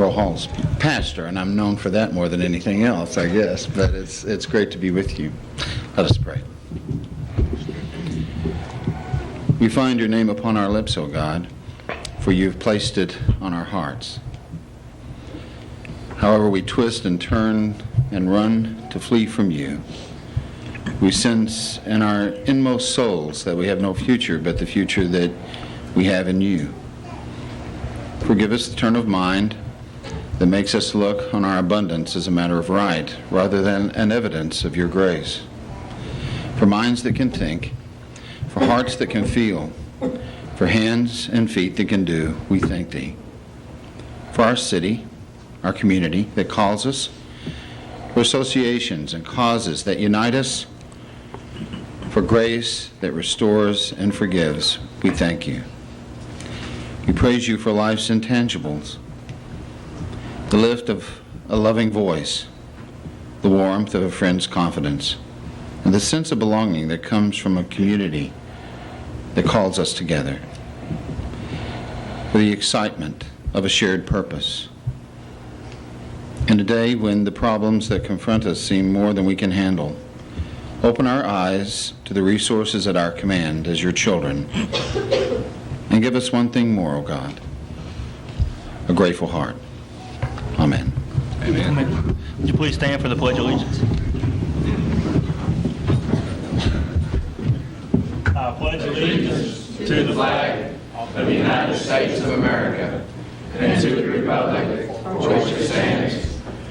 Earl Hall's pastor, and I'm known for that more than anything else, I guess. But it's great to be with you. Let us pray. We find your name upon our lips, O God, for you've placed it on our hearts. However we twist and turn and run to flee from you, we sense in our inmost souls that we have no future but the future that we have in you. Forgive us the turn of mind that makes us look on our abundance as a matter of right rather than an evidence of your grace. For minds that can think, for hearts that can feel, for hands and feet that can do, we thank thee. For our city, our community that calls us, for associations and causes that unite us, for grace that restores and forgives, we thank you. We praise you for life's intangibles, the lift of a loving voice, the warmth of a friend's confidence, and the sense of belonging that comes from a community that calls us together, for the excitement of a shared purpose. In a day when the problems that confront us seem more than we can handle, open our eyes to the resources at our command as your children, and give us one thing more, O God, a grateful heart. Amen. Amen. Would you please stand for the Pledge of Allegiance? I pledge allegiance to the flag of the United States of America and to the republic for which it stands,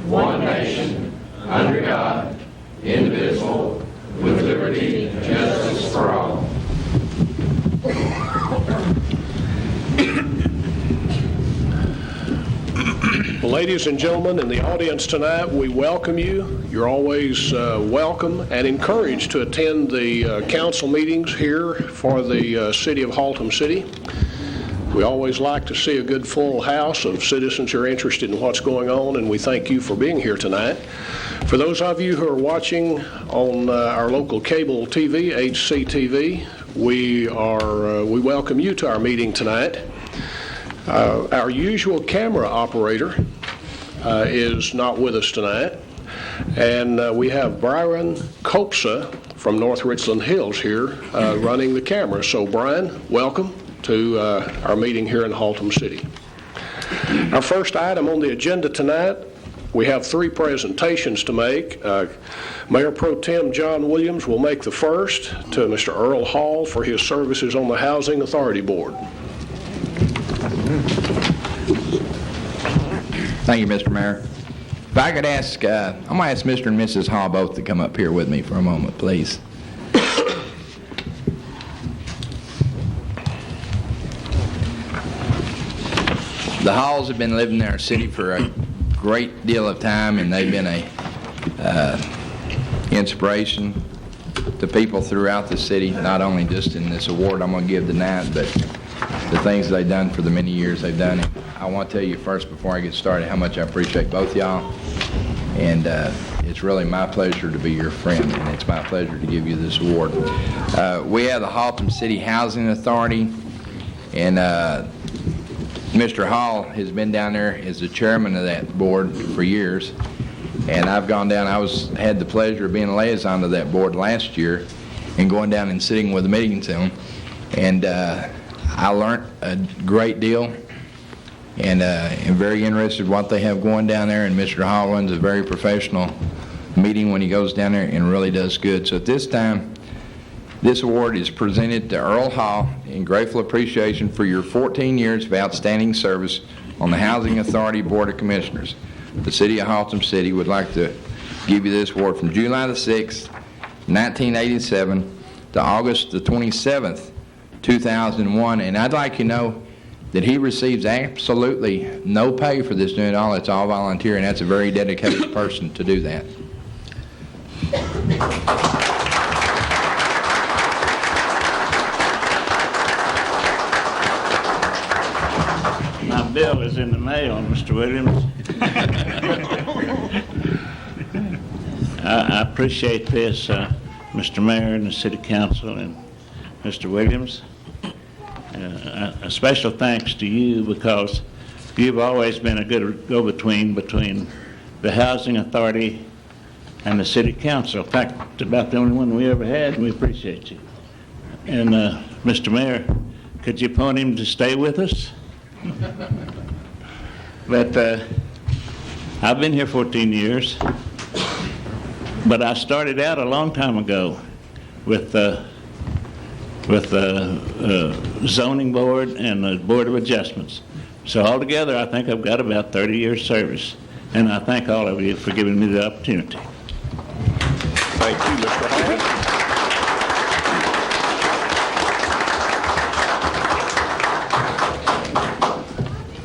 one nation, under God, indivisible, with liberty and justice for all. Ladies and gentlemen in the audience tonight, we welcome you. You're always welcome and encouraged to attend the council meetings here for the city of Haltom City. We always like to see a good full house of citizens who are interested in what's going on, and we thank you for being here tonight. For those of you who are watching on our local cable TV, HCTV, we welcome you to our meeting tonight. Our usual camera operator is not with us tonight, and we have Brian Kopsa from North Richland Hills here running the camera. So Brian, welcome to our meeting here in Haltom City. Our first item on the agenda tonight, we have 3 presentations to make. Mayor Pro Tem John Williams will make the first to Mr. Earl Hall for his services on the Housing Authority Board. Thank you, Mr. Mayor. If I could ask, I'm going to ask Mr. and Mrs. Hall both to come up here with me for a moment, please. The Halls have been living in our city for a great deal of time, and they've been a inspiration to people throughout the city, not only just in this award I'm going to give tonight, but the things they've done for the many years they've done. And I want to tell you first, before I get started, how much I appreciate both y'all. And it's really my pleasure to be your friend, and it's my pleasure to give you this award. We have the Haltom City Housing Authority, and Mr. Hall has been down there as the chairman of that board for years. And I've gone down, had the pleasure of being a liaison to that board last year and going down and sitting with the meetings on. And I learned a great deal, and am very interested in what they have going down there. And Mr. Hall runs a very professional meeting when he goes down there and really does good. So at this time, this award is presented to Earl Hall in grateful appreciation for your 14 years of outstanding service on the Housing Authority Board of Commissioners. The City of Haltom City would like to give you this award from July the 6th, 1987 to August the 27th, 2001. And I'd like you to know that he receives absolutely no pay for this doing it all. It's all volunteer, and that's a very dedicated person to do that. My bill is in the mail, Mr. Williams. I appreciate this, Mr. Mayor and the City Council and Mr. Williams. A special thanks to you, because you've always been a good go-between between the Housing Authority and the City Council. In fact, about the only one we ever had, and we appreciate you. And Mr. Mayor, could you point him to stay with us? But I've been here 14 years, but I started out a long time ago with the zoning board and the Board of Adjustments. So altogether, I think I've got about 30 years service, and I thank all of you for giving me the opportunity. Thank you, Mr. Hall.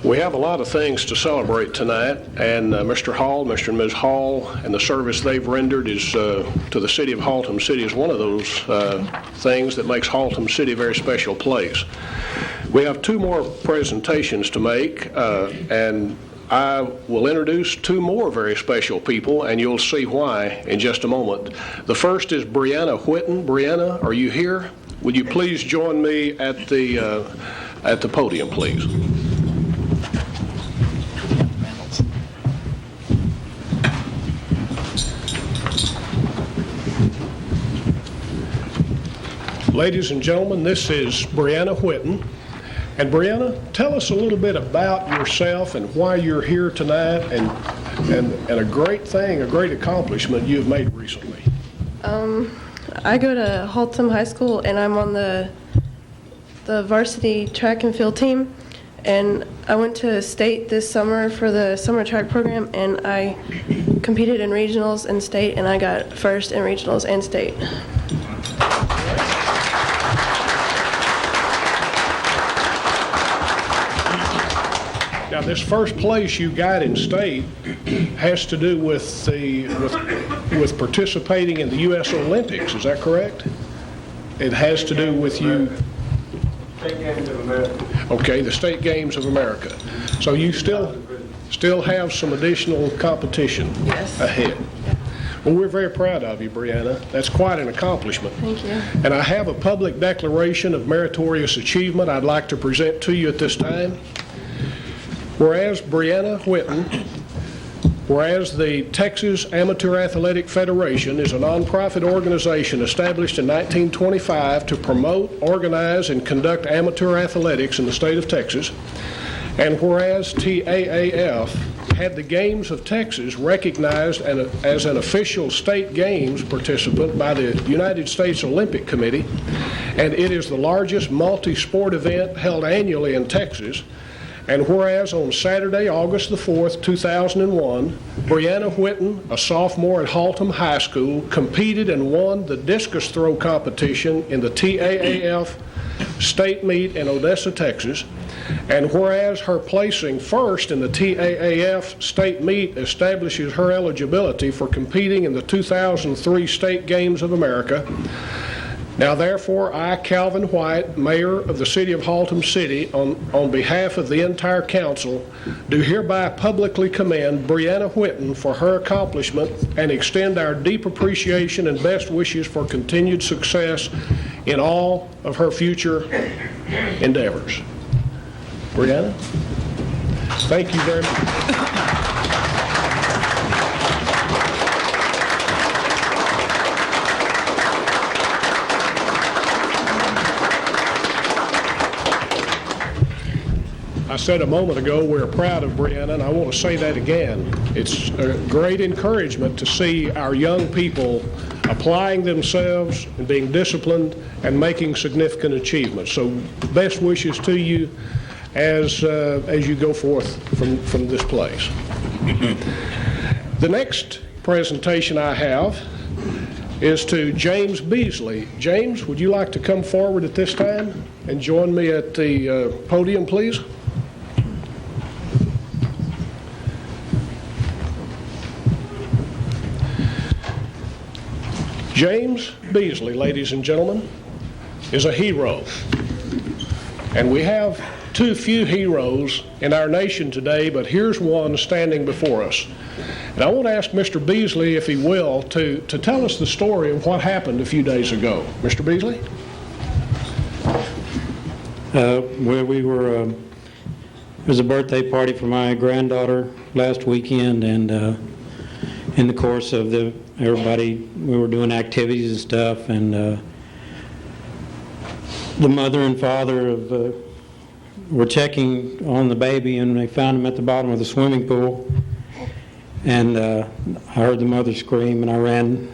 We have a lot of things to celebrate tonight, and Mr. Hall, Mr. and Ms. Hall, and the service they've rendered is to the city of Haltom City is one of those things that makes Haltom City a very special place. We have two more presentations to make, and I will introduce two more very special people, and you'll see why in just a moment. The first is Brianna Whitten. Brianna, are you here? Would you please join me at the podium, please? Ladies and gentlemen, this is Brianna Whitten. And Brianna, tell us a little bit about yourself and why you're here tonight, and a great thing, a great accomplishment you've made recently. I go to Haltom High School, and I'm on the varsity track and field team. And I went to state this summer for the summer track program, and I competed in regionals and state, and I got first in regionals and state. Now, this first place you got in state has to do with with participating in the U.S. Olympics. Is that correct? It has to do with you. State Games of America. Okay, the State Games of America. So you still have some additional competition ahead. Yeah. Well, we're very proud of you, Brianna. That's quite an accomplishment. Thank you. And I have a public declaration of meritorious achievement I'd like to present to you at this time. Whereas Brianna Whitten, whereas the Texas Amateur Athletic Federation is a nonprofit organization established in 1925 to promote, organize, and conduct amateur athletics in the state of Texas, and whereas TAAF had the Games of Texas recognized as an official state games participant by the United States Olympic Committee, and it is the largest multi-sport event held annually in Texas. And whereas on Saturday, August the 4th, 2001, Brianna Whitten, a sophomore at Haltom High School, competed and won the discus throw competition in the TAAF state meet in Odessa, Texas. And whereas her placing first in the TAAF state meet establishes her eligibility for competing in the 2003 State Games of America. Now, therefore, I, Calvin White, Mayor of the City of Haltom City, on behalf of the entire council, do hereby publicly commend Brianna Whitten for her accomplishment and extend our deep appreciation and best wishes for continued success in all of her future endeavors. Brianna, thank you very much. I said a moment ago we're proud of Brianna, and I want to say that again. It's a great encouragement to see our young people applying themselves and being disciplined and making significant achievements. So best wishes to you as you go forth from this place. The next presentation I have is to James Beasley. James, would you like to come forward at this time and join me at the podium, please? James Beasley, ladies and gentlemen, is a hero. And we have too few heroes in our nation today, but here's one standing before us. And I want to ask Mr. Beasley, if he will, to tell us the story of what happened a few days ago. Mr. Beasley? Well, we were was a birthday party for my granddaughter last weekend, and in the course of everybody, we were doing activities and stuff, and the mother and father were checking on the baby, and they found him at the bottom of the swimming pool. And I heard the mother scream, and I ran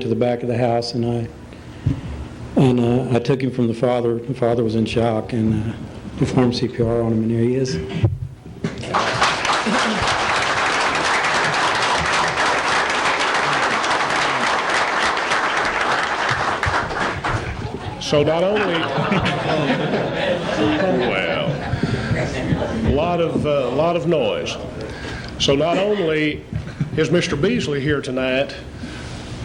to the back of the house, and I took him from the father. The father was in shock, and performed CPR on him, and here he is. So not only, well, a lot of noise. So not only is Mr. Beasley here tonight,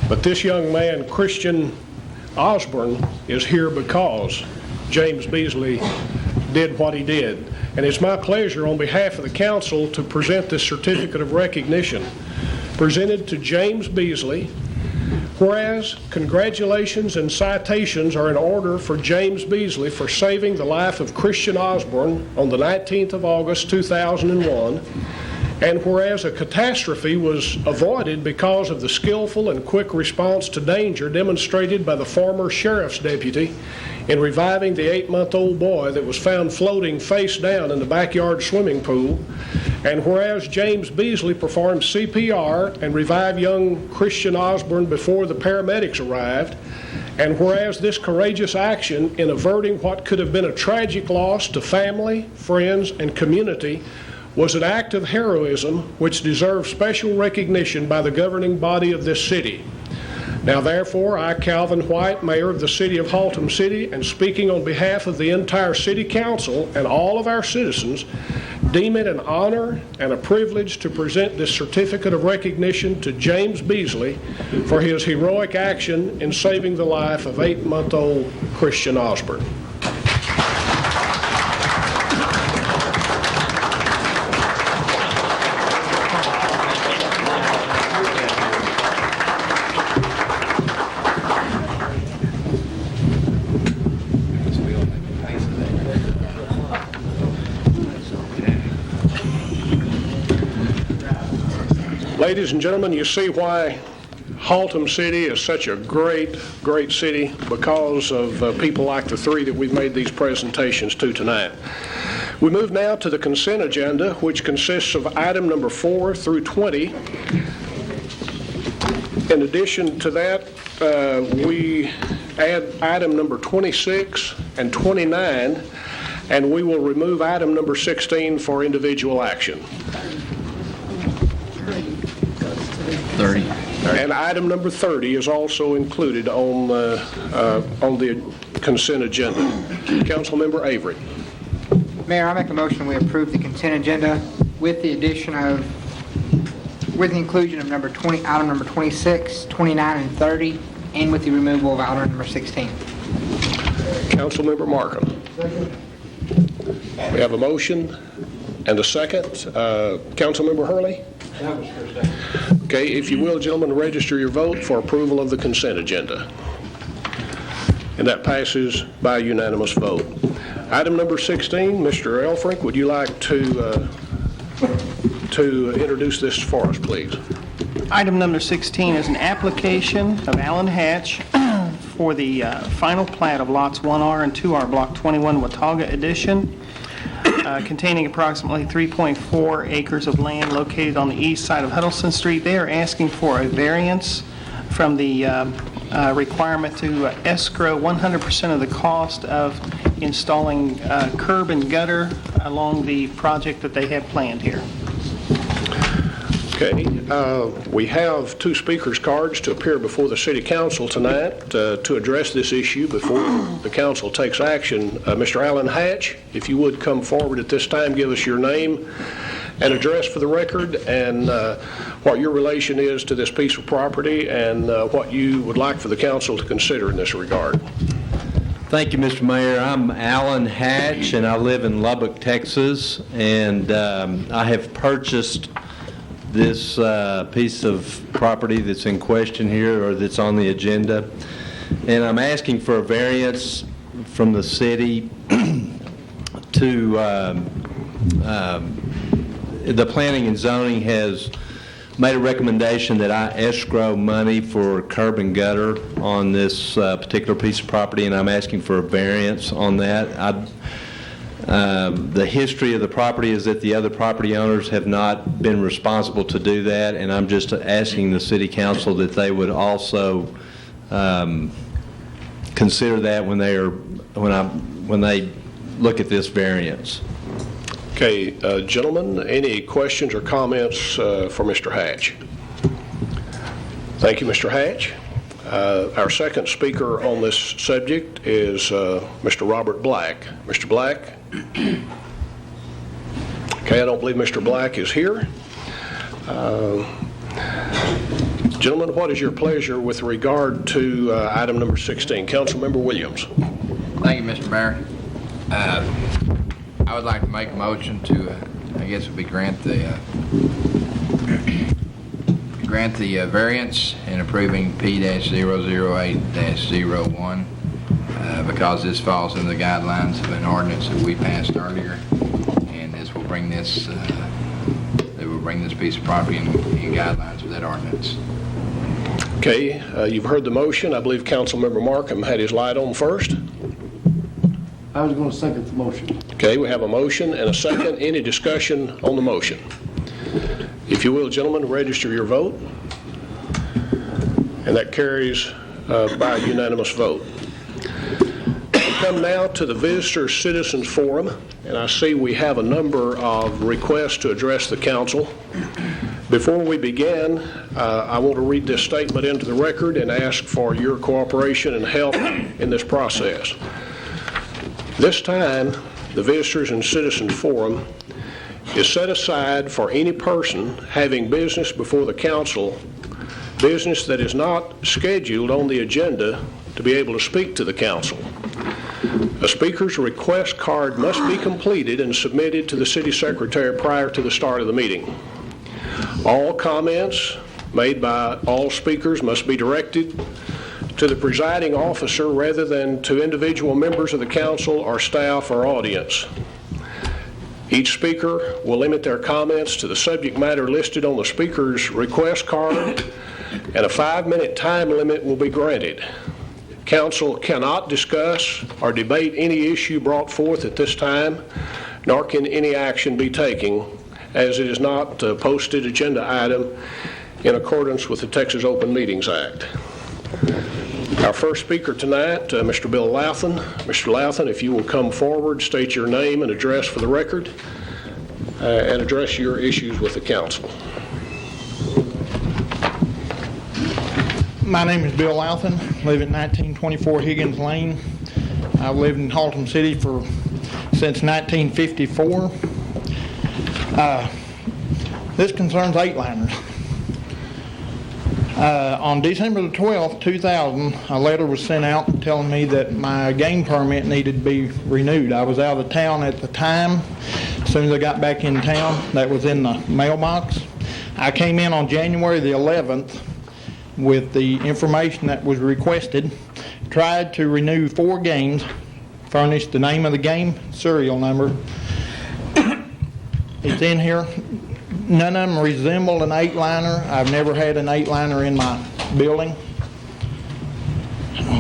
but this young man, Christian Osborne, is here because James Beasley did what he did. And it's my pleasure on behalf of the council to present this certificate of recognition presented to James Beasley. Whereas congratulations and citations are in order for James Beasley for saving the life of Christian Osborne on the 19th of August 2001, and whereas a catastrophe was avoided because of the skillful and quick response to danger demonstrated by the former sheriff's deputy in reviving the 8-month-old boy that was found floating face down in the backyard swimming pool, and whereas James Beasley performed CPR and revived young Christian Osborne before the paramedics arrived, and whereas this courageous action in averting what could have been a tragic loss to family, friends, and community was an act of heroism which deserves special recognition by the governing body of this city. Now therefore, I, Calvin White, Mayor of the City of Haltom City, and speaking on behalf of the entire City Council and all of our citizens, deem it an honor and a privilege to present this certificate of recognition to James Beasley for his heroic action in saving the life of 8-month-old Christian Osborne. Ladies and gentlemen, you see why Haltom City is such a great city, because of people like the three that we've made these presentations to tonight. We move now to the consent agenda, which consists of item number 4 through 20. In addition to that, we add item number 26 and 29, and we will remove item number 16 for individual action. 30. And item number 30 is also included on the consent agenda. Councilmember Avery. Mayor, I make a motion we approve the consent agenda with the inclusion of item number 26, 29, and 30, and with the removal of item number 16. Councilmember Markham. We have a motion and a second. Councilmember Hurley? Okay, if you will, gentlemen, register your vote for approval of the consent agenda. And that passes by unanimous vote. Item number 16, Mr. Elfrink, would you like to introduce this for us, please? Item number 16 is an application of Alan Hatch for the final plat of lots 1R and 2R, Block 21, Watauga Edition, containing approximately 3.4 acres of land located on the east side of Huddleston Street. They are asking for a variance from the requirement to escrow 100% of the cost of installing curb and gutter along the project that they have planned here. Okay, we have 2 speakers' cards to appear before the City Council tonight to address this issue before the Council takes action. Mr. Alan Hatch, if you would come forward at this time, give us your name and address for the record, and what your relation is to this piece of property, and what you would like for the Council to consider in this regard. Thank you, Mr. Mayor. I'm Alan Hatch, and I live in Lubbock, Texas, and I have purchased this piece of property that's in question here, or that's on the agenda, and I'm asking for a variance from the city to the planning and zoning has made a recommendation that I escrow money for curb and gutter on this particular piece of property, and I'm asking for a variance on that. The history of the property is that the other property owners have not been responsible to do that, and I'm just asking the city council that they would also consider that when they look at this variance. Okay, gentlemen, any questions or comments for Mr. Hatch? Thank you, Mr. Hatch. Our second speaker on this subject is Mr. Robert Black. Mr. Black? Okay, I don't believe Mr. Black is here. Gentlemen, what is your pleasure with regard to item number 16? Councilmember Williams. Thank you, Mr. Mayor. I would like to make a motion to, I guess it would be grant the variance in approving P-008-01 because this falls into the guidelines of an ordinance that we passed earlier, and this will bring this piece of property in guidelines with that ordinance. Okay, you've heard the motion. I believe Councilmember Markham had his light on first. I was going to second the motion. Okay, we have a motion and a second. Any discussion on the motion? If you will, gentlemen, register your vote. And that carries by a unanimous vote. We come now to the Visitor Citizens Forum, and I see we have a number of requests to address the council. Before we begin, I want to read this statement into the record and ask for your cooperation and help in this process. This time, the Visitors and Citizens Forum is set aside for any person having business before the council, business that is not scheduled on the agenda to be able to speak to the council. A speaker's request card must be completed and submitted to the city secretary prior to the start of the meeting. All comments made by all speakers must be directed to the presiding officer rather than to individual members of the council or staff or audience. Each speaker will limit their comments to the subject matter listed on the speaker's request card, and a 5-minute time limit will be granted. Council cannot discuss or debate any issue brought forth at this time, nor can any action be taken, as it is not a posted agenda item in accordance with the Texas Open Meetings Act. Our first speaker tonight, Mr. Bill Louthan. Mr. Louthan, if you will come forward, state your name and address for the record, and address your issues with the council. My name is Bill Louthan, live at 1924 Higgins Lane. I've lived in Haltom City since 1954. This concerns 8-liners. On December the 12th, 2000, a letter was sent out telling me that my game permit needed to be renewed. I was out of town at the time. As soon as I got back in town, that was in the mailbox. I came in on January the 11th with the information that was requested, tried to renew 4 games, furnished the name of the game, serial number. It's in here. None of them resemble an 8-liner. I've never had an 8-liner in my building.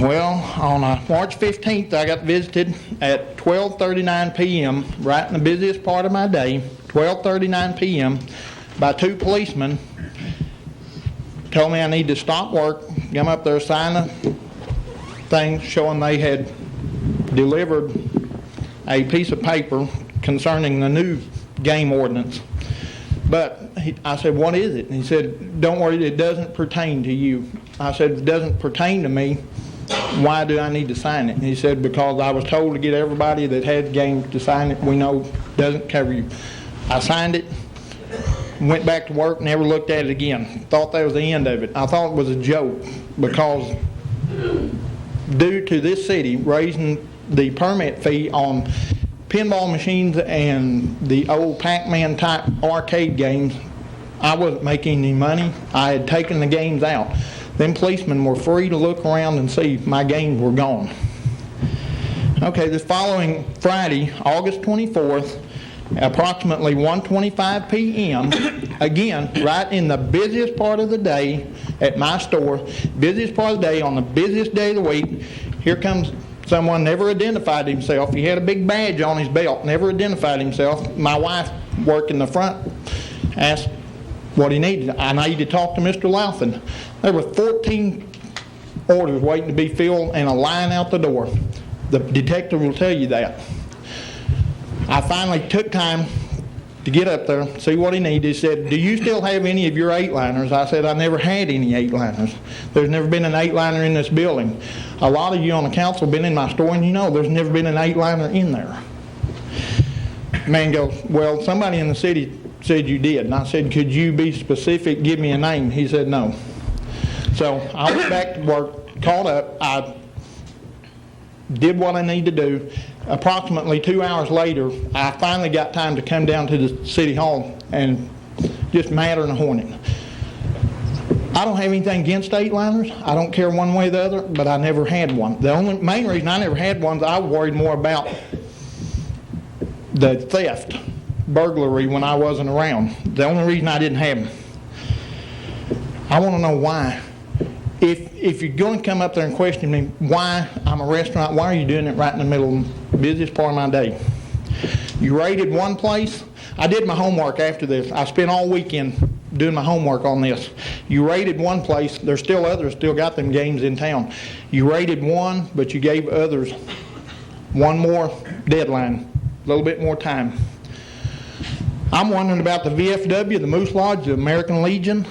Well, on March 15th, I got visited at 12:39 p.m., right in the busiest part of my day, 12:39 p.m., by 2 policemen. Told me I need to stop work, come up there, sign a thing showing they had delivered a piece of paper concerning the new game ordinance. But I said, what is it? And he said, don't worry, it doesn't pertain to you. I said, if it doesn't pertain to me, why do I need to sign it? And he said, because I was told to get everybody that had games to sign it. We know it doesn't cover you. I signed it, went back to work, never looked at it again. Thought that was the end of it. I thought it was a joke because due to this city raising the permit fee on pinball machines and the old Pac-Man type arcade games, I wasn't making any money. I had taken the games out. Them policemen were free to look around and see my games were gone. Okay, this following Friday, August 24th, approximately 1:25 p.m., again, right in the busiest part of the day at my store, busiest part of the day, on the busiest day of the week, here comes someone, never identified himself. He had a big badge on his belt, never identified himself. My wife worked in the front, asked what he needed. I need to talk to Mr. Lauthan. There were 14 orders waiting to be filled and a line out the door. The detective will tell you that. I finally took time to get up there, see what he needed. He said, do you still have any of your 8-liners? I said, I never had any 8-liners. There's never been an 8-liner in this building. A lot of you on the council have been in my store, and you know there's never been an 8-liner in there. Man goes, well, somebody in the city said you did. And I said, could you be specific, give me a name? He said no. So I went back to work, caught up. I did what I needed to do. Approximately 2 hours later, I finally got time to come down to the city hall and just madder than a hornet. I don't have anything against 8-liners. I don't care one way or the other, but I never had one. The main reason I never had one is I was worried more about the theft, burglary when I wasn't around. The only reason I didn't have them. I want to know why. If you're going to come up there and question me why I'm a restaurant, why are you doing it right in the middle of the busiest part of my day? You raided one place. I did my homework after this. I spent all weekend doing my homework on this. You raided one place. There's still others still got them games in town. You raided one, but you gave others one more deadline, a little bit more time. I'm wondering about the VFW, the Moose Lodge, the American Legion.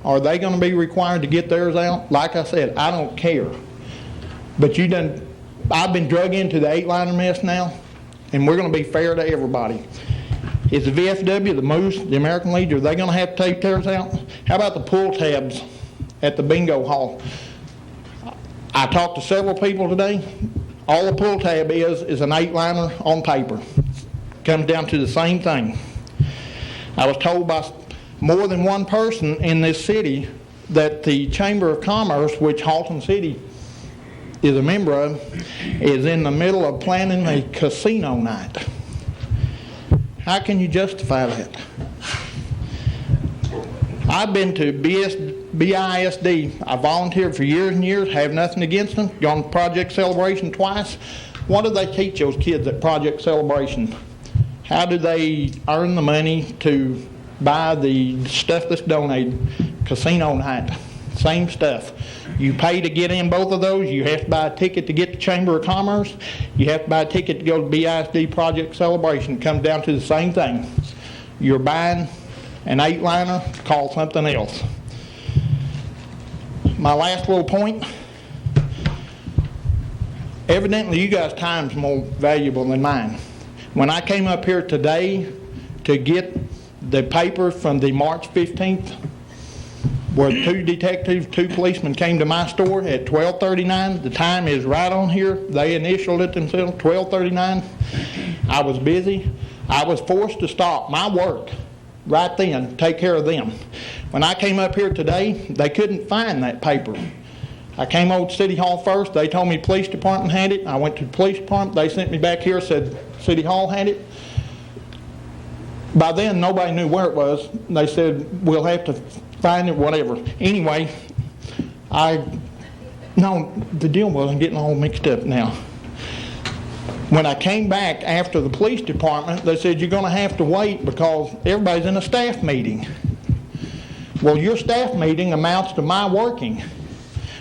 Are they going to be required to get theirs out? Like I said, I don't care. But I've been drug into the 8-liner mess now, and we're going to be fair to everybody. Is the VFW, the Moose, the American Legion, are they going to have to take theirs out? How about the pull tabs at the bingo hall? I talked to several people today. All the pull tab is an 8-liner on paper. Comes down to the same thing. I was told by more than one person in this city that the Chamber of Commerce, which Haltom City is a member of, is in the middle of planning a casino night. How can you justify that? I've been to BISD. I volunteered for years and years, have nothing against them. Gone to Project Celebration twice. What do they teach those kids at Project Celebration? How do they earn the money to buy the stuff that's donated? Casino night, same stuff. You pay to get in both of those. You have to buy a ticket to get to Chamber of Commerce. You have to buy a ticket to go to BISD Project Celebration. It comes down to the same thing. You're buying an 8-liner called something else. My last little point. Evidently, you guys' time's more valuable than mine. When I came up here today to get the paper from the March 15th, where 2 detectives, 2 policemen came to my store at 12:39. The time is right on here. They initialed it themselves, 12:39. I was busy. I was forced to stop my work right then, take care of them. When I came up here today, they couldn't find that paper. I came over to City Hall first. They told me police department had it. I went to the police department. They sent me back here, said City Hall had it. By then, nobody knew where it was. They said, we'll have to find it, whatever. Anyway, the deal wasn't getting all mixed up now. When I came back after the police department, they said, you're going to have to wait because everybody's in a staff meeting. Well, your staff meeting amounts to my working.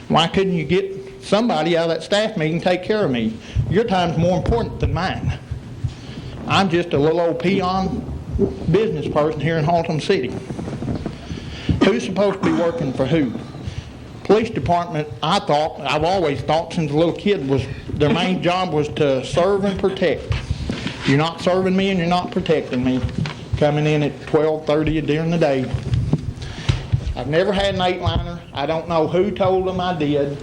Why couldn't you get somebody out of that staff meeting to take care of me? Your time's more important than mine. I'm just a little old peon business person here in Haltom City. Who's supposed to be working for who? Police department, I've always thought since a little kid, their main job was to serve and protect. You're not serving me and you're not protecting me. Coming in at 12:30 during the day. I've never had an 8-liner. I don't know who told them I did.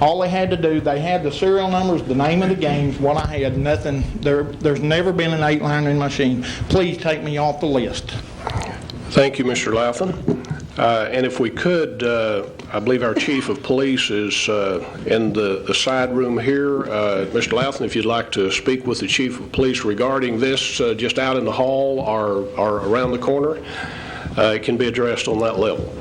All they had to do, they had the serial numbers, the name of the games. What I had, nothing. There's never been an 8-liner in my machine. Please take me off the list. Thank you, Mr. Lauthan. And if we could, I believe our chief of police is in the side room here. Mr. Louthan, if you'd like to speak with the chief of police regarding this, just out in the hall or around the corner, it can be addressed on that level.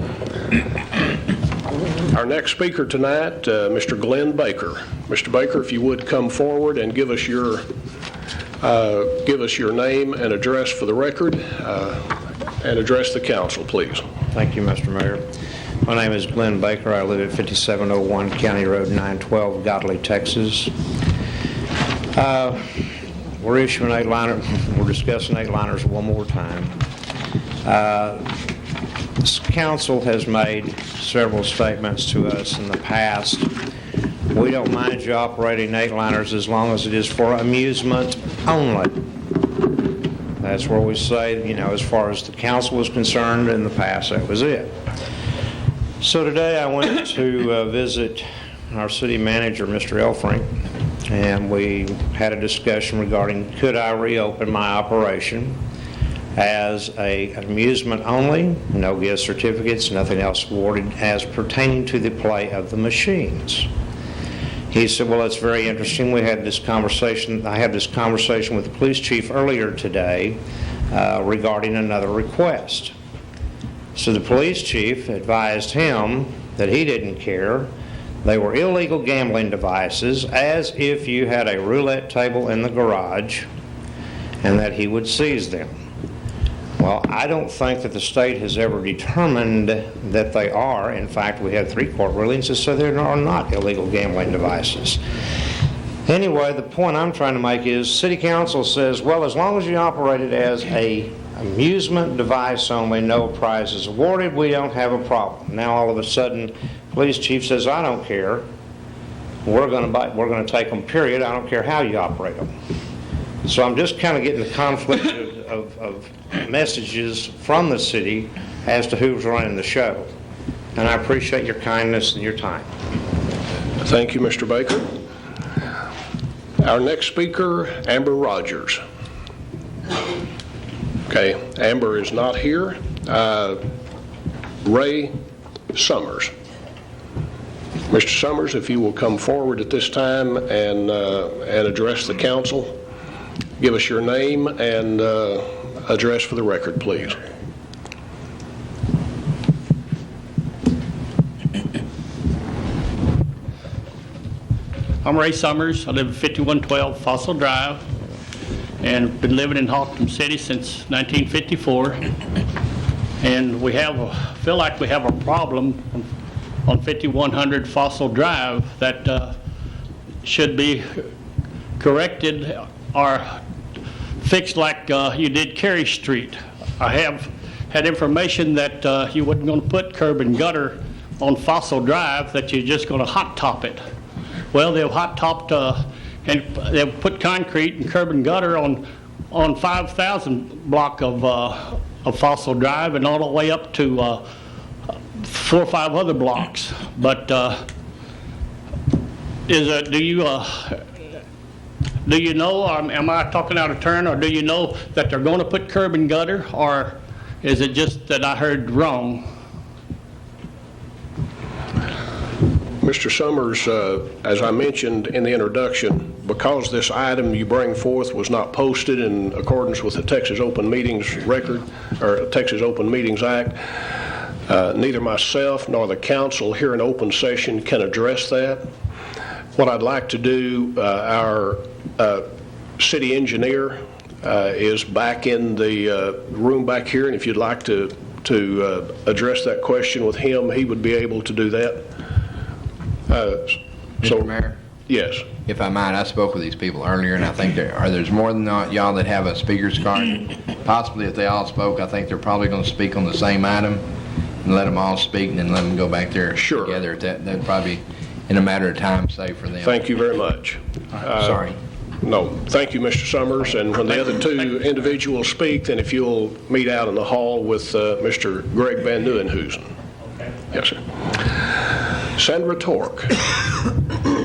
Our next speaker tonight, Mr. Glenn Baker. Mr. Baker, if you would come forward and give us your name and address for the record, and address the council, please. Thank you, Mr. Mayor. My name is Glenn Baker. I live at 5701 County Road 912, Godley, Texas. We're issuing 8-liner. We're discussing 8-liners one more time. This council has made several statements to us in the past. We don't mind you operating 8-liners as long as it is for amusement only. That's where we say, as far as the council was concerned in the past, that was it. So today I went to visit our city manager, Mr. Elfrink, and we had a discussion regarding could I reopen my operation as an amusement only, no gift certificates, nothing else awarded as pertaining to the play of the machines. He said, well, it's very interesting. We had this conversation. I had this conversation with the police chief earlier today regarding another request. So the police chief advised him that he didn't care. They were illegal gambling devices, as if you had a roulette table in the garage, and that he would seize them. Well, I don't think that the state has ever determined that they are. In fact, we had 3 court rulings that say they are not illegal gambling devices. Anyway, the point I'm trying to make is city council says, well, as long as you operate it as a amusement device only, no prizes awarded, we don't have a problem. Now all of a sudden, police chief says, I don't care. We're going to take them, period. I don't care how you operate them. So I'm just kind of getting the conflict of messages from the city as to who's running the show. And I appreciate your kindness and your time. Thank you, Mr. Baker. Our next speaker, Amber Rogers. Okay, Amber is not here. Ray Summers. Mr. Summers, if you will come forward at this time and address the council. Give us your name and address for the record, please. I'm Ray Summers. I live at 5112 Fossil Drive and been living in Haltom City since 1954. And feel like we have a problem on 5100 Fossil Drive that should be corrected or fixed like you did Carey Street. I have had information that you wasn't going to put curb and gutter on Fossil Drive, that you're just going to hot top it. Well, they've hot topped and they've put concrete and curb and gutter on 5,000 block of Fossil Drive and all the way up to 4 or 5 other blocks. But do you know, or am I talking out of turn, or do you know that they're going to put curb and gutter, or is it just that I heard wrong? Mr. Summers, as I mentioned in the introduction, because this item you bring forth was not posted in accordance with the Texas Open Meetings record, or Texas Open Meetings Act, neither myself nor the council here in open session can address that. What I'd like to do, our city engineer is back in the room back here, and if you'd like to address that question with him, he would be able to do that. Mr. Mayor? Yes. If I might, I spoke with these people earlier, and I think there's more than y'all that have a speaker's card. Possibly if they all spoke, I think they're probably going to speak on the same item, and let them all speak, and then let them go back there together. That'd probably, in a matter of time, save for them. Thank you very much. Sorry. No, thank you, Mr. Summers. And when the other 2 individuals speak, then if you'll meet out in the hall with Mr. Greg Van Nieuwenhuizen. Okay. Yes, sir. Sandra Tork,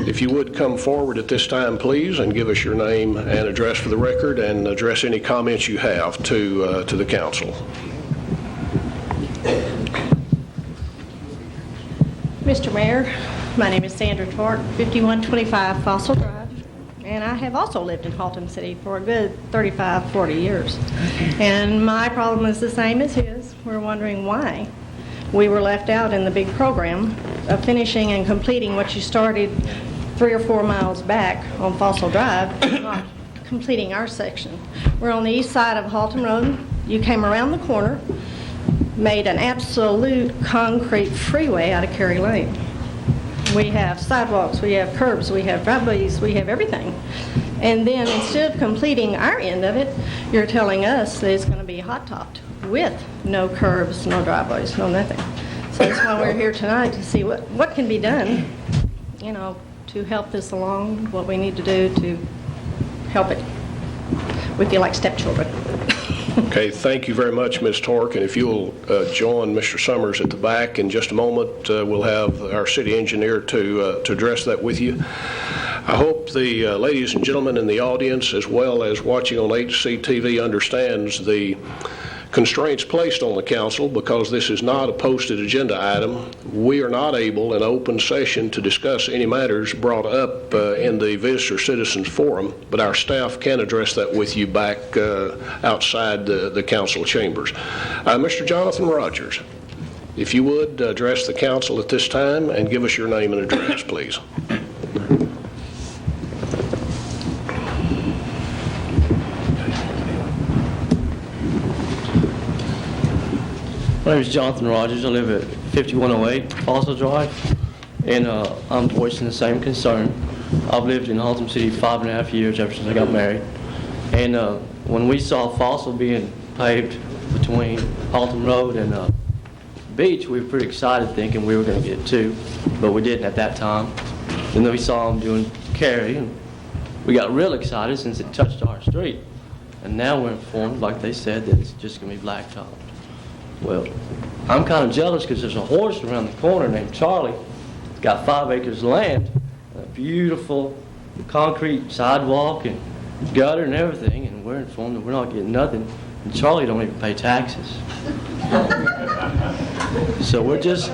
if you would come forward at this time, please, and give us your name and address for the record, and address any comments you have to the council. Mr. Mayor, my name is Sandra Tart, 5125 Fossil Drive, and I have also lived in Haltom City for a good 35, 40 years. And my problem is the same as his. We're wondering why we were left out in the big program of finishing and completing what you started 3 or 4 miles back on Fossil Drive, not completing our section. We're on the east side of Haltom Road. You came around the corner, made an absolute concrete freeway out of Kerry Lane. We have sidewalks, we have curbs, we have driveways, we have everything. And then instead of completing our end of it, you're telling us that it's going to be hot topped with no curbs, no driveways, no nothing. So that's why we're here tonight, to see what can be done, to help this along, what we need to do to help it. We feel like stepchildren. Okay, thank you very much, Ms. Tork. And if you'll join Mr. Summers at the back in just a moment, we'll have our city engineer to address that with you. I hope the ladies and gentlemen in the audience, as well as watching on HCTV, understands the constraints placed on the council, because this is not a posted agenda item. We are not able in open session to discuss any matters brought up in the Visitor Citizens Forum, but our staff can address that with you back outside the council chambers. Mr. Jonathan Rogers, if you would address the council at this time and give us your name and address, please. My name is Jonathan Rogers. I live at 5108 Fossil Drive, and I'm voicing the same concern. I've lived in Haltom City 5.5 years ever since I got married, and when we saw Fossil being paved between Haltom Road and Beach, we were pretty excited, thinking we were going to get 2, but we didn't at that time. And then we saw them doing Cary, and we got real excited since it touched our street. And now we're informed, like they said, that it's just going to be blacktopped. Well, I'm kind of jealous because there's a horse around the corner named Charlie. He's got 5 acres of land, a beautiful concrete sidewalk and gutter and everything, and we're informed that we're not getting nothing. And Charlie don't even pay taxes. So we're just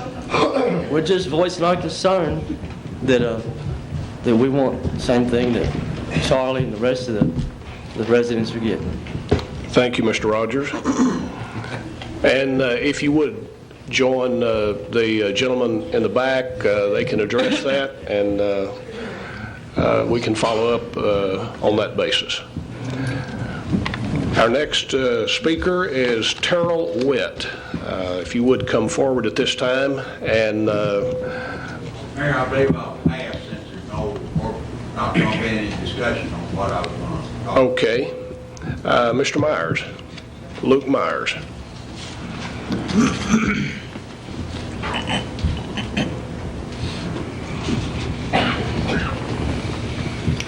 voicing our concern that we want the same thing that Charlie and the rest of the residents are getting. Thank you, Mr. Rogers. And if you would join the gentleman in the back, they can address that, and we can follow up on that basis. Our next speaker is Terrell Witt. If you would come forward at this time. And Mayor, I believe I'll pass since there's not going to be any discussion on what I was going to talk about. Okay. Mr. Myers, Luke Myers.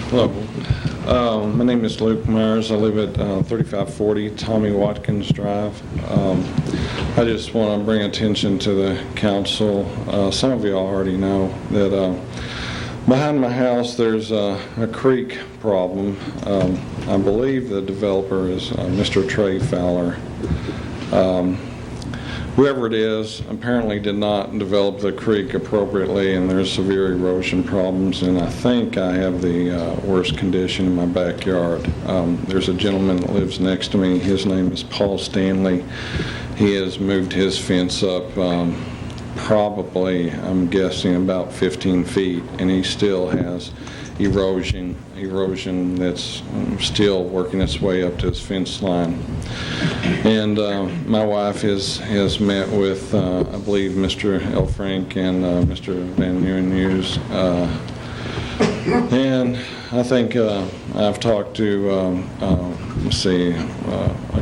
Hello. My name is Luke Myers. I live at 3540 Tommy Watkins Drive. I just want to bring attention to the council. Some of you already know that behind my house there's a creek problem. I believe the developer is Mr. Trey Fowler. Whoever it is apparently did not develop the creek appropriately, and there's severe erosion problems, and I think I have the worst condition in my backyard. There's a gentleman that lives next to me. His name is Paul Stanley. He has moved his fence up probably, I'm guessing, about 15 feet, and he still has erosion that's still working its way up to his fence line. And my wife has met with, I believe, Mr. Elfrank and Mr. Van Nieuwenhuis. And I think I've talked to,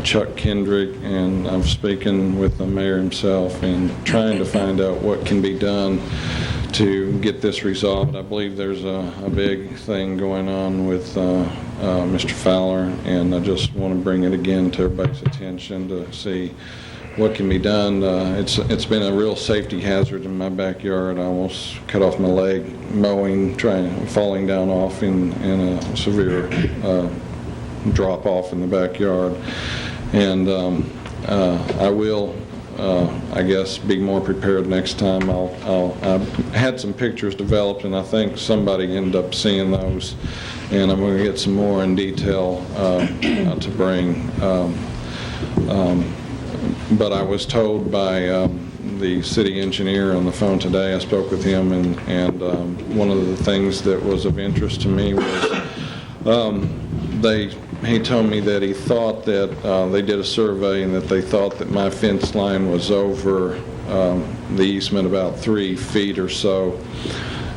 Chuck Kendrick, and I'm speaking with the mayor himself and trying to find out what can be done to get this resolved. I believe there's a big thing going on with Mr. Fowler, and I just want to bring it again to everybody's attention to see what can be done. It's been a real safety hazard in my backyard. I almost cut off my leg mowing, falling down off in a severe drop off in the backyard. And I will I guess, be more prepared next time. I had some pictures developed, and I think somebody ended up seeing those, and I'm going to get some more in detail to bring. But I was told by the city engineer on the phone today, I spoke with him, and one of the things that was of interest to me was he told me that he thought that they did a survey and that they thought that my fence line was over the easement about 3 feet or so.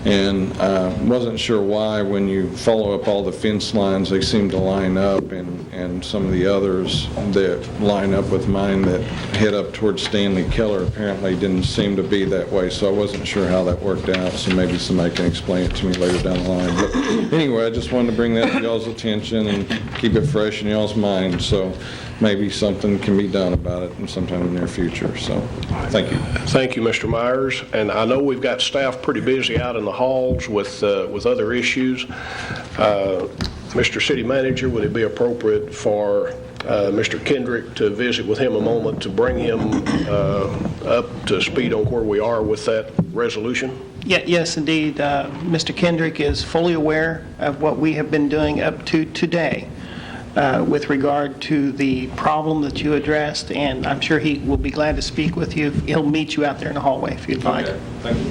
And I wasn't sure why. When you follow up all the fence lines, they seem to line up, and some of the others that line up with mine that head up towards Stanley Keller apparently didn't seem to be that way. So I wasn't sure how that worked out, so maybe somebody can explain it to me later down the line. But anyway, I just wanted to bring that to y'all's attention and keep it fresh in y'all's mind, so maybe something can be done about it in sometime in the near future. So thank you. Thank you, Mr. Myers. And I know we've got staff pretty busy out in the halls with other issues. Mr. City Manager, would it be appropriate for Mr. Kendrick to visit with him a moment to bring him up to speed on where we are with that resolution? Yes, indeed. Mr. Kendrick is fully aware of what we have been doing up to today with regard to the problem that you addressed, and I'm sure he will be glad to speak with you. He'll meet you out there in the hallway if you'd like. Okay. Thank you.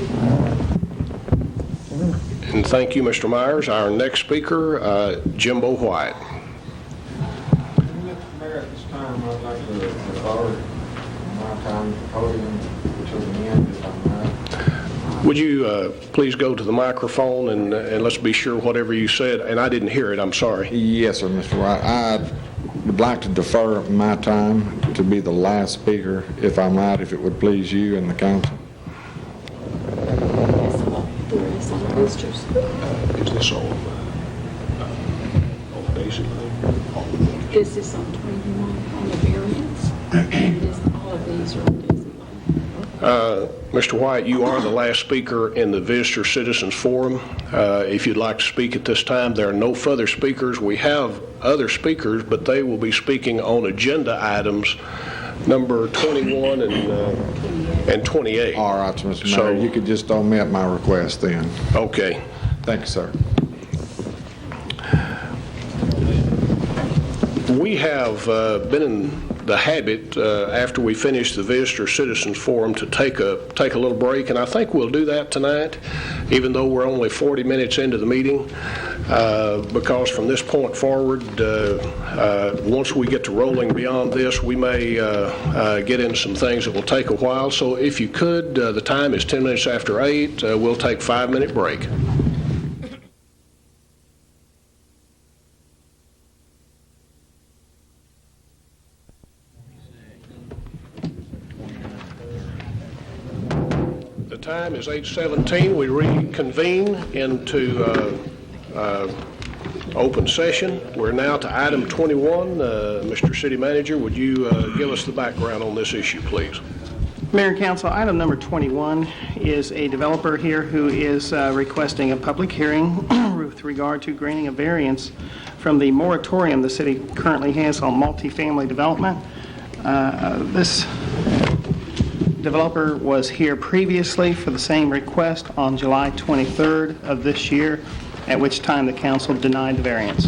And thank you, Mr. Myers. Our next speaker, Jimbo White. Mr. Mayor, at this time, I'd like to defer my time at the podium to the end, if I might. Would you please go to the microphone and let's be sure whatever you said, and I didn't hear it, I'm sorry. Yes, sir, Mr. White. I would like to defer my time to be the last speaker, if I might, if it would please you and the council. Is this all basically? This is on 21 on the variance, and all of these are basically. Mr. White, you are the last speaker in the Visitor Citizens Forum. If you'd like to speak at this time, there are no further speakers. We have other speakers, but they will be speaking on agenda items number 21 and 28. All right, Mr. Mayor, so you could just omit my request then. Okay. Thank you, sir. We have been in the habit after we finish the Visitor Citizens Forum to take a little break, and I think we'll do that tonight, even though we're only 40 minutes into the meeting, because from this point forward, once we get to rolling beyond this, we may get into some things that will take a while. So if you could, the time is 10 minutes after 8. We'll take a 5-minute break. The time is 8:17. We reconvene into open session. We're now to item 21. Mr. City Manager, would you give us the background on this issue, please? Mayor and Council, item number 21 is a developer here who is requesting a public hearing with regard to granting a variance from the moratorium the city currently has on multifamily development. This developer was here previously for the same request on July 23rd of this year, at which time the council denied the variance.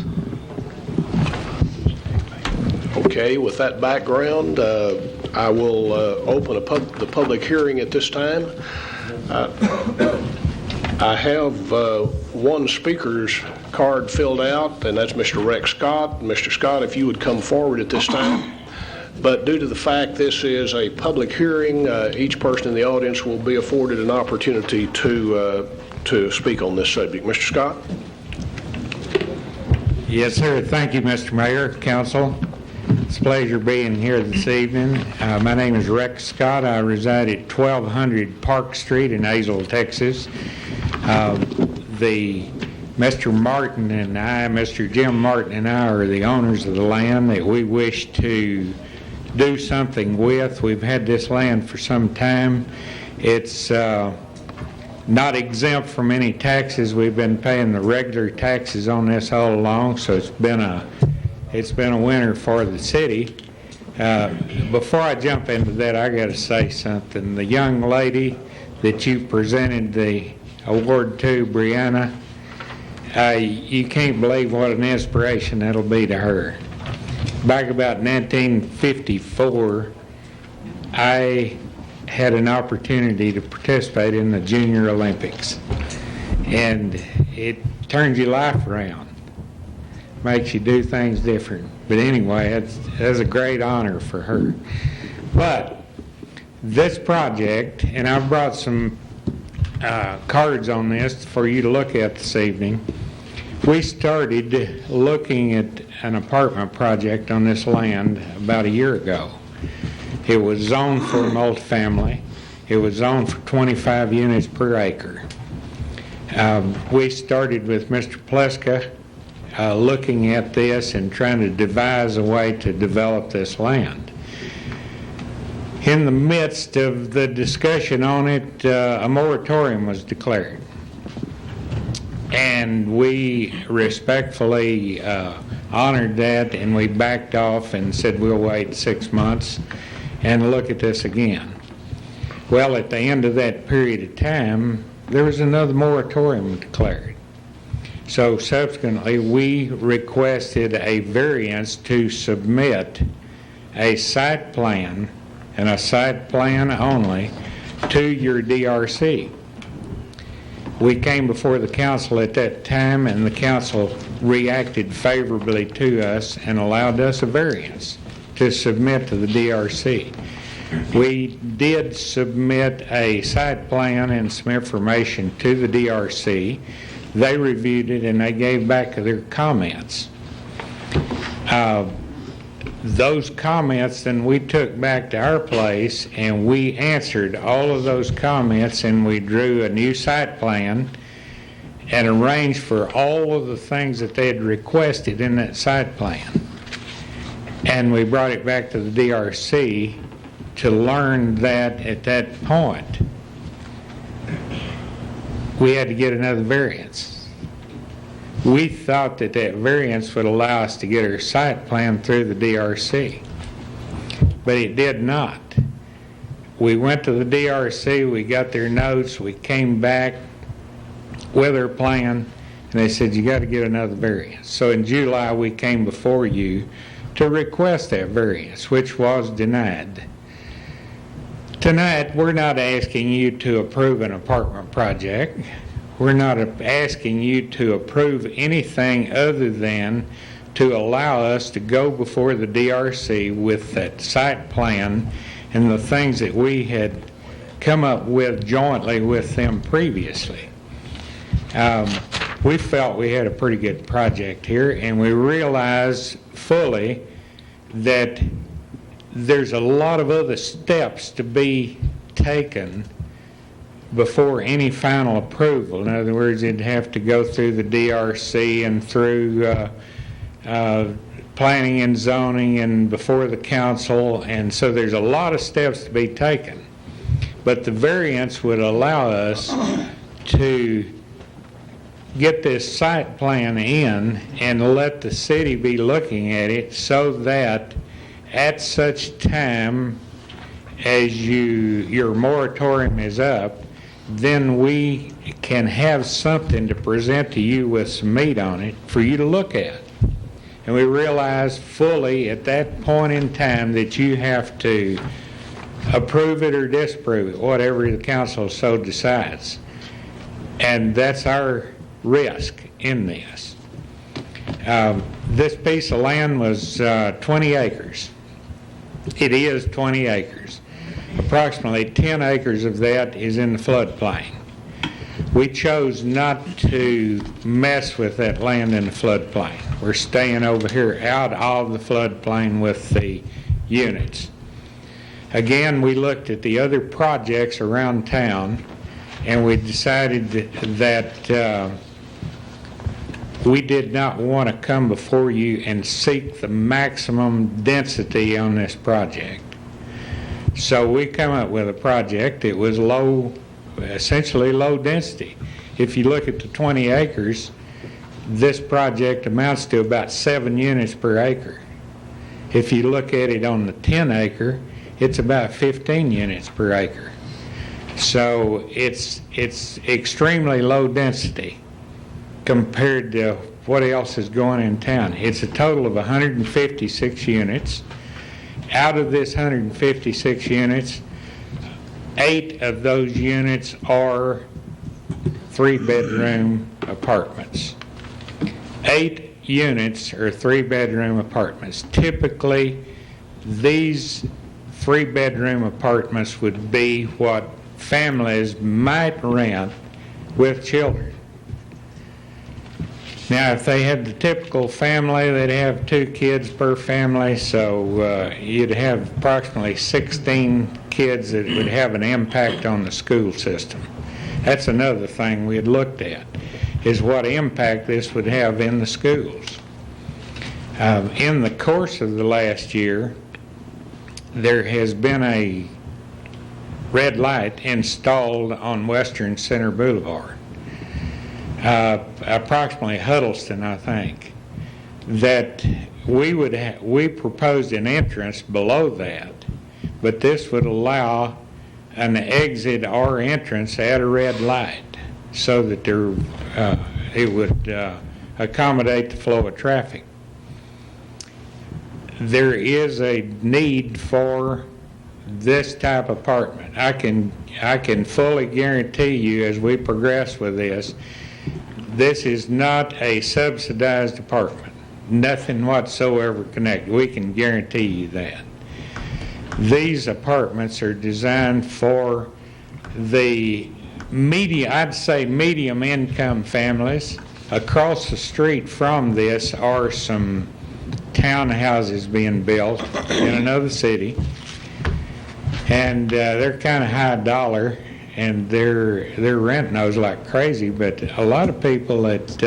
Okay, with that background, I will open the public hearing at this time. I have one speaker's card filled out, and that's Mr. Rex Scott. Mr. Scott, if you would come forward at this time. But due to the fact this is a public hearing, each person in the audience will be afforded an opportunity to speak on this subject. Mr. Scott? Yes, sir. Thank you, Mr. Mayor, Council. It's a pleasure being here this evening. My name is Rex Scott. I reside at 1200 Park Street in Azle, Texas. Mr. Martin and I, Mr. Jim Martin and I are the owners of the land that we wish to do something with. We've had this land for some time. It's not exempt from any taxes. We've been paying the regular taxes on this all along, so it's been a winner for the city. Before I jump into that, I got to say something. The young lady that you presented the award to, Brianna, you can't believe what an inspiration that'll be to her. Back about 1954, I had an opportunity to participate in the Junior Olympics, and it turns your life around, makes you do things different. But anyway, that's a great honor for her. But this project, and I've brought some cards on this for you to look at this evening. We started looking at an apartment project on this land about a year ago. It was zoned for multifamily. It was zoned for 25 units per acre. We started with Mr. Pleska looking at this and trying to devise a way to develop this land. In the midst of the discussion on it, a moratorium was declared. And we respectfully honored that, and we backed off and said we'll wait 6 months and look at this again. Well, at the end of that period of time, there was another moratorium declared. So subsequently, we requested a variance to submit a site plan, and a site plan only, to your DRC. We came before the council at that time, and the council reacted favorably to us and allowed us a variance to submit to the DRC. We did submit a site plan and some information to the DRC. They reviewed it and they gave back their comments. Those comments then we took back to our place and we answered all of those comments, and we drew a new site plan and arranged for all of the things that they had requested in that site plan. And we brought it back to the DRC to learn that at that point we had to get another variance. We thought that that variance would allow us to get our site plan through the DRC, but it did not. We went to the DRC, we got their notes, we came back with our plan, and they said, you got to get another variance. So in July, we came before you to request that variance, which was denied. Tonight, we're not asking you to approve an apartment project. We're not asking you to approve anything other than to allow us to go before the DRC with that site plan and the things that we had come up with jointly with them previously. We felt we had a pretty good project here, and we realized fully that there's a lot of other steps to be taken before any final approval. In other words, it'd have to go through the DRC and through planning and zoning and before the council, and so there's a lot of steps to be taken. But the variance would allow us to get this site plan in and let the city be looking at it so that at such time as your moratorium is up, then we can have something to present to you with some meat on it for you to look at. And we realize fully at that point in time that you have to approve it or disapprove it, whatever the council so decides. And that's our risk in this. This piece of land was 20 acres. It is 20 acres. Approximately 10 acres of that is in the floodplain. We chose not to mess with that land in the floodplain. We're staying over here out of the floodplain with the units. Again, we looked at the other projects around town, and we decided that we did not want to come before you and seek the maximum density on this project. So we come up with a project that was essentially low density. If you look at the 20 acres, this project amounts to about 7 units per acre. If you look at it on the 10 acre, it's about 15 units per acre. So it's extremely low density compared to what else is going in town. It's a total of 156 units. Out of this 156 units, 8 of those units are 3-bedroom apartments. 8 units are 3-bedroom apartments. Typically, these 3-bedroom apartments would be what families might rent with children. Now, if they had the typical family, they'd have 2 kids per family, so you'd have approximately 16 kids that would have an impact on the school system. That's another thing we had looked at, is what impact this would have in the schools. In the course of the last year, there has been a red light installed on Western Center Boulevard. Approximately Huddleston, I think, that we proposed an entrance below that, but this would allow an exit or entrance at a red light so that it would accommodate the flow of traffic. There is a need for this type of apartment. I can fully guarantee you, as we progress with this is not a subsidized apartment. Nothing whatsoever connected. We can guarantee you that. These apartments are designed for the medium income families. Across the street from this are some townhouses being built in another city, and they're kind of high dollar, and they're renting those like crazy, but a lot of people that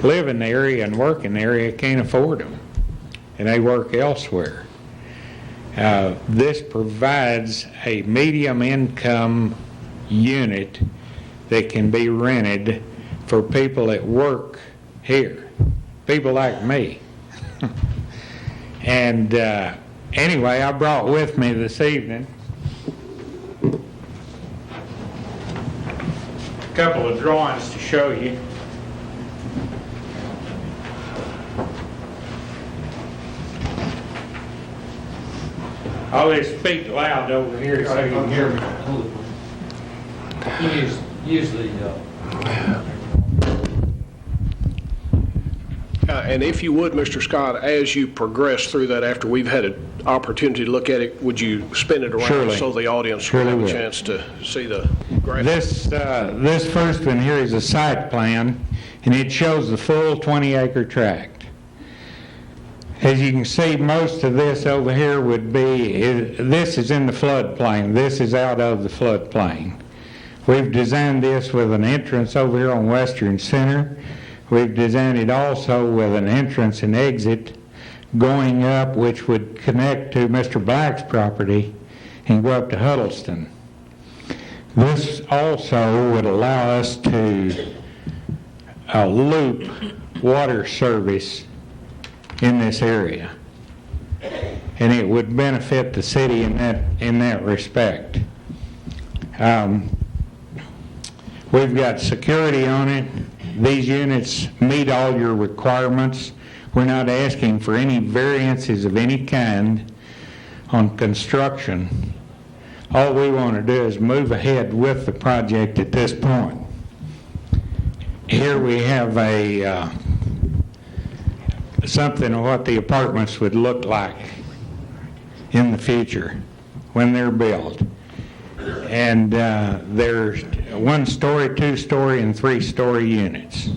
live in the area and work in the area can't afford them, and they work elsewhere. This provides a medium income unit that can be rented for people that work here, people like me. And anyway, I brought with me this evening a couple of drawings to show you. I'll just speak loud over here so you can hear me. And if you would, Mr. Scott, as you progress through that, after we've had an opportunity to look at it, would you spin it around Surely. so the audience Surely will have a will. chance to see the graphic? This first one here is a site plan, and it shows the full 20-acre tract. As you can see, most of this over here would be, this is in the floodplain. This is out of the floodplain. We've designed this with an entrance over here on Western Center. We've designed it also with an entrance and exit going up, which would connect to Mr. Black's property and go up to Huddleston. This also would allow us to loop water service in this area, and it would benefit the city in that respect. We've got security on it. These units meet all your requirements. We're not asking for any variances of any kind on construction. All we want to do is move ahead with the project at this point. Here we have something of what the apartments would look like in the future when they're built. And there's 1-story, 2-story, and 3-story units.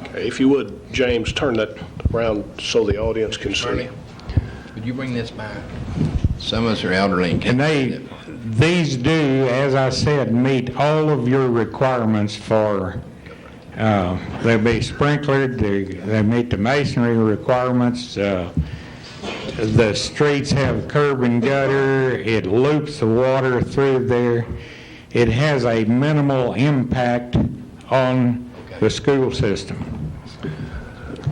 Okay, if you would, James, turn that around so the audience can see. Would you bring this back? Some of us are elderly and can't. And these do, as I said, meet all of your requirements for, they'll be sprinklered, they meet the masonry requirements. The streets have curb and gutter. It loops the water through there. It has a minimal impact on the school system.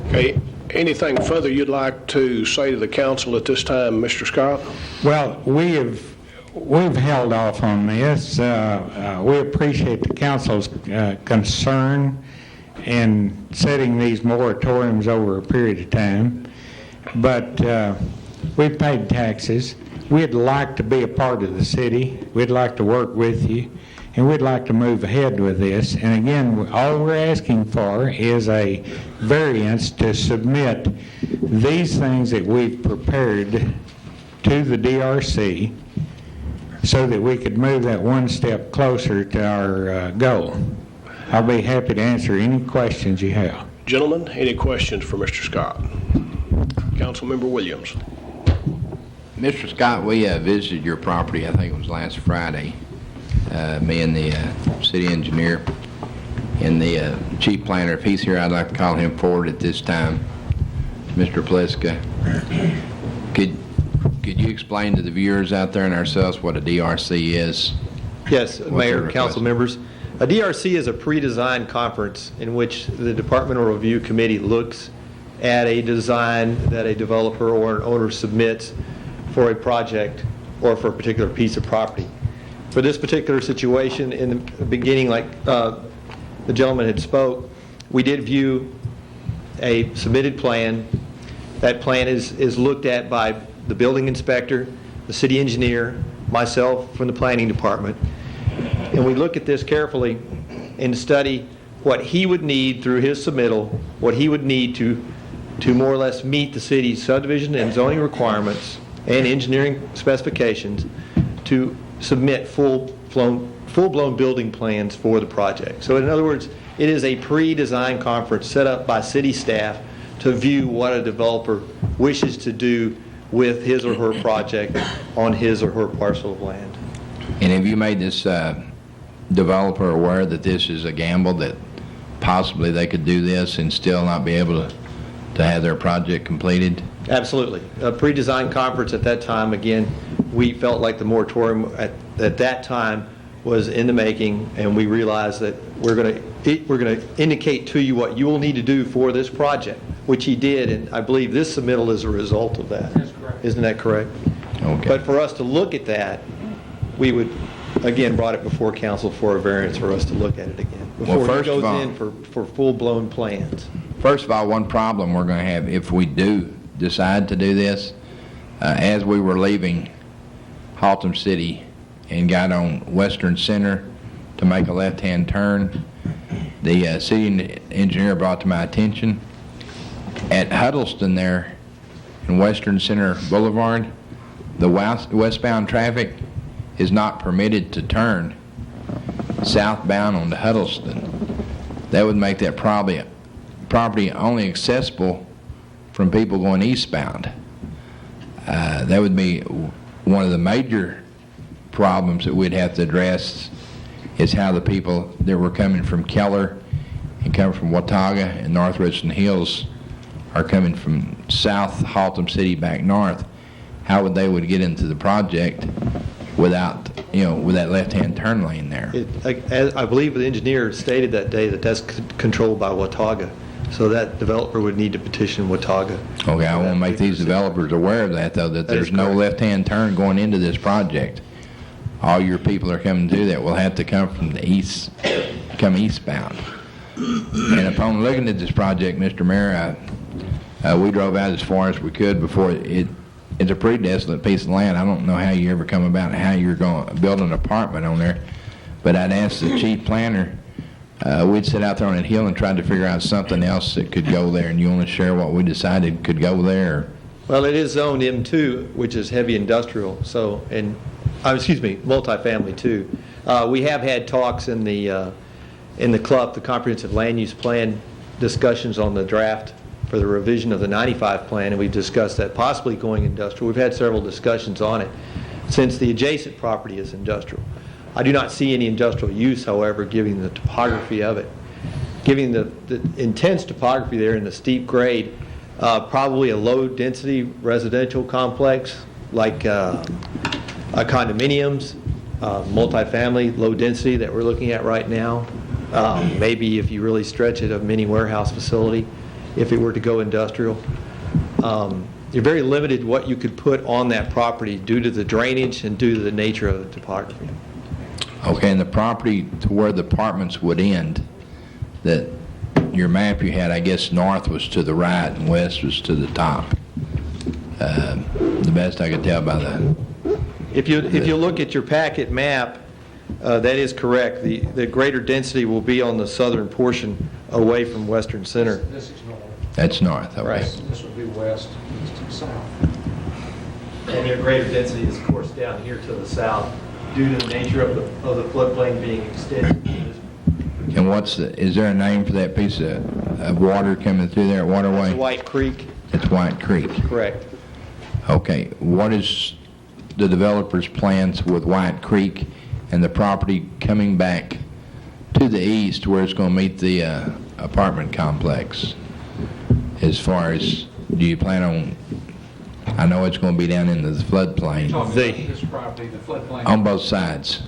Okay, Anything further you'd like to say to the council at this time, Mr. Scott? Well, we've held off on this. We appreciate the council's concern in setting these moratoriums over a period of time, but we've paid taxes. We'd like to be a part of the city. We'd like to work with you, and we'd like to move ahead with this. And again, all we're asking for is a variance to submit these things that we've prepared to the DRC so that we could move that one step closer to our goal. I'll be happy to answer any questions you have. Gentlemen, any questions for Mr. Scott? Councilmember Williams. Mr. Scott, we visited your property, I think it was last Friday, me and the city engineer and the chief planner. If he's here, I'd like to call him forward at this time. Mr. Pliska, could you explain to the viewers out there and ourselves what a DRC is? Yes, Mayor, council members. A DRC is a pre-design conference in which the Departmental Review Committee looks at a design that a developer or an owner submits for a project or for a particular piece of property. For this particular situation, in the beginning, like the gentleman had spoke, we did view a submitted plan. That plan is looked at by the building inspector, the city engineer, myself from the planning department, and we look at this carefully and study what he would need through his submittal, what he would need to more or less meet the city's subdivision and zoning requirements and engineering specifications to submit full-blown building plans for the project. So in other words, it is a pre-design conference set up by city staff to view what a developer wishes to do with his or her project on his or her parcel of land. And have you made this developer aware that this is a gamble, that possibly they could do this and still not be able to have their project completed? Absolutely. A pre-design conference at that time, again, we felt like the moratorium at that time was in the making, and we realized that we're going to indicate to you what you will need to do for this project, which he did, and I believe this submittal is a result of that. That's correct. Isn't that correct? Okay. But for us to look at that, we would, again, brought it before council for a variance for us to look at it again before it goes in for full-blown plans. First of all, one problem we're going to have if we do decide to do this, as we were leaving Haltom City and got on Western Center to make a left-hand turn, the city engineer brought to my attention at Huddleston there in Western Center Boulevard, the westbound traffic is not permitted to turn southbound onto Huddleston. That would make that property only accessible from people going eastbound. That would be one of the major problems that we'd have to address, is how the people that were coming from Keller and coming from Watauga and North Richland Hills are coming from South Haltom City back north. How would they get into the project without, with that left-hand turn lane there? I believe the engineer stated that day that that's controlled by Watauga. So that developer would need to petition Watauga. Okay, I want to make these developers aware of that, though, that there's no left-hand turn going into this project. All your people are coming to do that will have to come from the east, come eastbound. And upon looking at this project, Mr. Mayor, we drove out as far as we could before it's a pretty desolate piece of land. I don't know how you ever come about how you're going to build an apartment on there, but I'd ask the chief planner. We'd sit out there on that hill and tried to figure out something else that could go there, and you want to share what we decided could go there? Well, it is zoned M2, which is heavy industrial, so, and, multifamily too. We have had talks in the CLUP, the Comprehensive Land Use Plan, discussions on the draft for the revision of the 95 plan, and we've discussed that possibly going industrial. We've had several discussions on it since the adjacent property is industrial. I do not see any industrial use, however, given the topography of it. Given the intense topography there and the steep grade, probably a low-density residential complex like condominiums, multifamily, low density that we're looking at right now. Maybe if you really stretch it, a mini warehouse facility. if it were to go industrial. You're very limited what you could put on that property due to the drainage and due to the nature of the topography. Okay, and the property to where the apartments would end, that your map you had, I guess north was to the right and west was to the top. The best I could tell by the... If you look at your packet map, that is correct. The greater density will be on the southern portion away from Western Center. This is north. That's north, okay. Right. This would be west, east, and south. And your greater density is, of course, down here to the south due to the nature of the floodplain being extended. And is there a name for that piece of water coming through there, waterway? That's White Creek. It's White Creek. Correct. Okay, what is the developer's plans with White Creek and the property coming back to the east where it's going to meet the apartment complex? As far as, do you plan on, I know it's going to be down in the floodplain. This property, the floodplain. On both sides.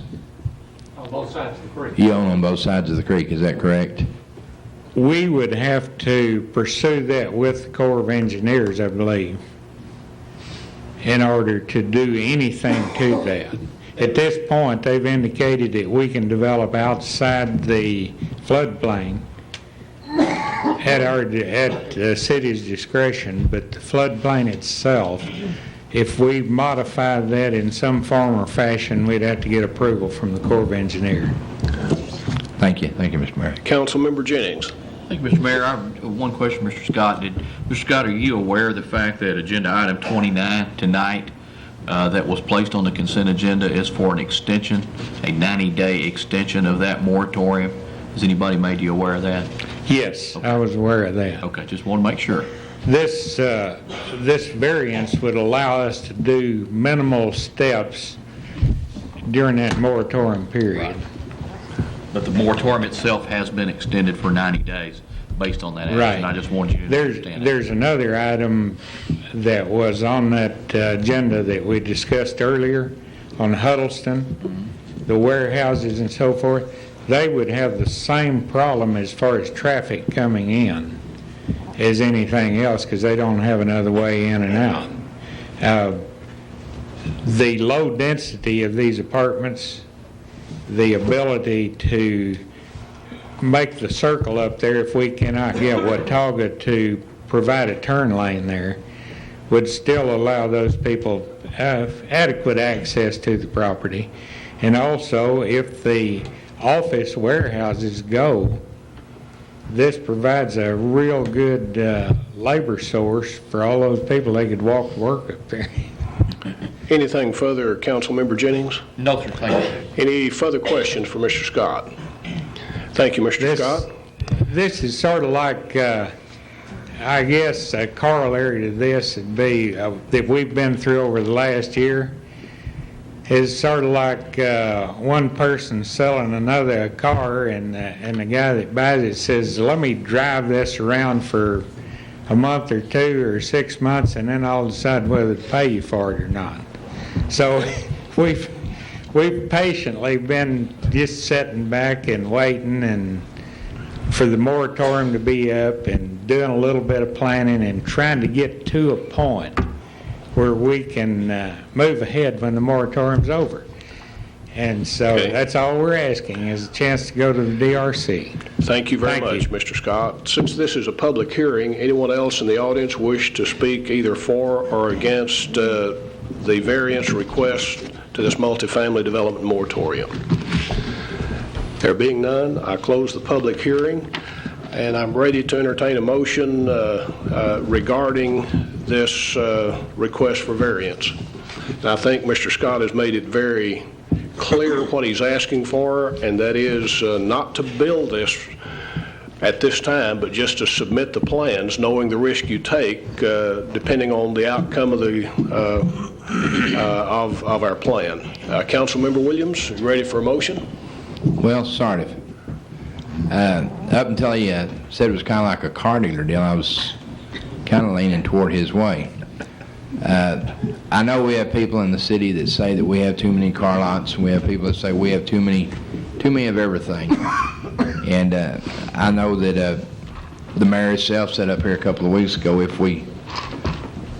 On both sides of the creek. You own on both sides of the creek, is that correct? We would have to pursue that with the Corps of Engineers, I believe, in order to do anything to that. At this point, they've indicated that we can develop outside the floodplain at the city's discretion, but the floodplain itself, if we modify that in some form or fashion, we'd have to get approval from the Corps of Engineers. Thank you, Mr. Mayor. Councilmember Jennings. Thank you, Mr. Mayor. I have one question, Mr. Scott. Mr. Scott, are you aware of the fact that agenda item 29 tonight that was placed on the consent agenda is for an extension, a 90-day extension of that moratorium? Has anybody made you aware of that? Yes, okay. I was aware of that. Okay, just want to make sure. This variance would allow us to do minimal steps during that moratorium period. Right. But the moratorium itself has been extended for 90 days based on that action. Right. I just wanted you to understand There's another item that was on that agenda that we discussed earlier on Huddleston, the warehouses and so forth. They would have the same problem as far as traffic coming in as anything else because they don't have another way in and out. The low density of these apartments, the ability to make the circle up there if we cannot get Watauga to provide a turn lane there would still allow those people adequate access to the property. And also, if the office warehouses go, this provides a real good labor source for all those people. They could walk to work up there. Anything further, Councilmember Jennings? No, sir. Thank you. Any further questions for Mr. Scott? Thank you, Mr. Scott. This is sort of like, I guess, a corollary to this would be that we've been through over the last year. Is sort of like one person selling another a car, and the guy that buys it says, "Let me drive this around for a month or 2 or 6 months, and then I'll decide whether to pay you for it or not." So we've patiently been just sitting back and waiting and for the moratorium to be up and doing a little bit of planning and trying to get to a point where we can move ahead when the moratorium's over. And so that's all we're asking is a chance to go to the DRC. Thank you very much, Mr. Scott. Since this is a public hearing, anyone else in the audience wish to speak either for or against the variance request to this multifamily development moratorium? There being none, I close the public hearing, and I'm ready to entertain a motion regarding this request for variance. And I think Mr. Scott has made it very clear what he's asking for, and that is not to build this at this time, but just to submit the plans, knowing the risk you take depending on the outcome of the of our plan. Councilmember Williams, you ready for a motion? Well, sort of. Up until you said it was kind of like a car dealer deal, I was kind of leaning toward his way. I know we have people in the city that say that we have too many car lots, and we have people that say we have too many of everything. And I know that the mayor himself said up here a couple of weeks ago, if we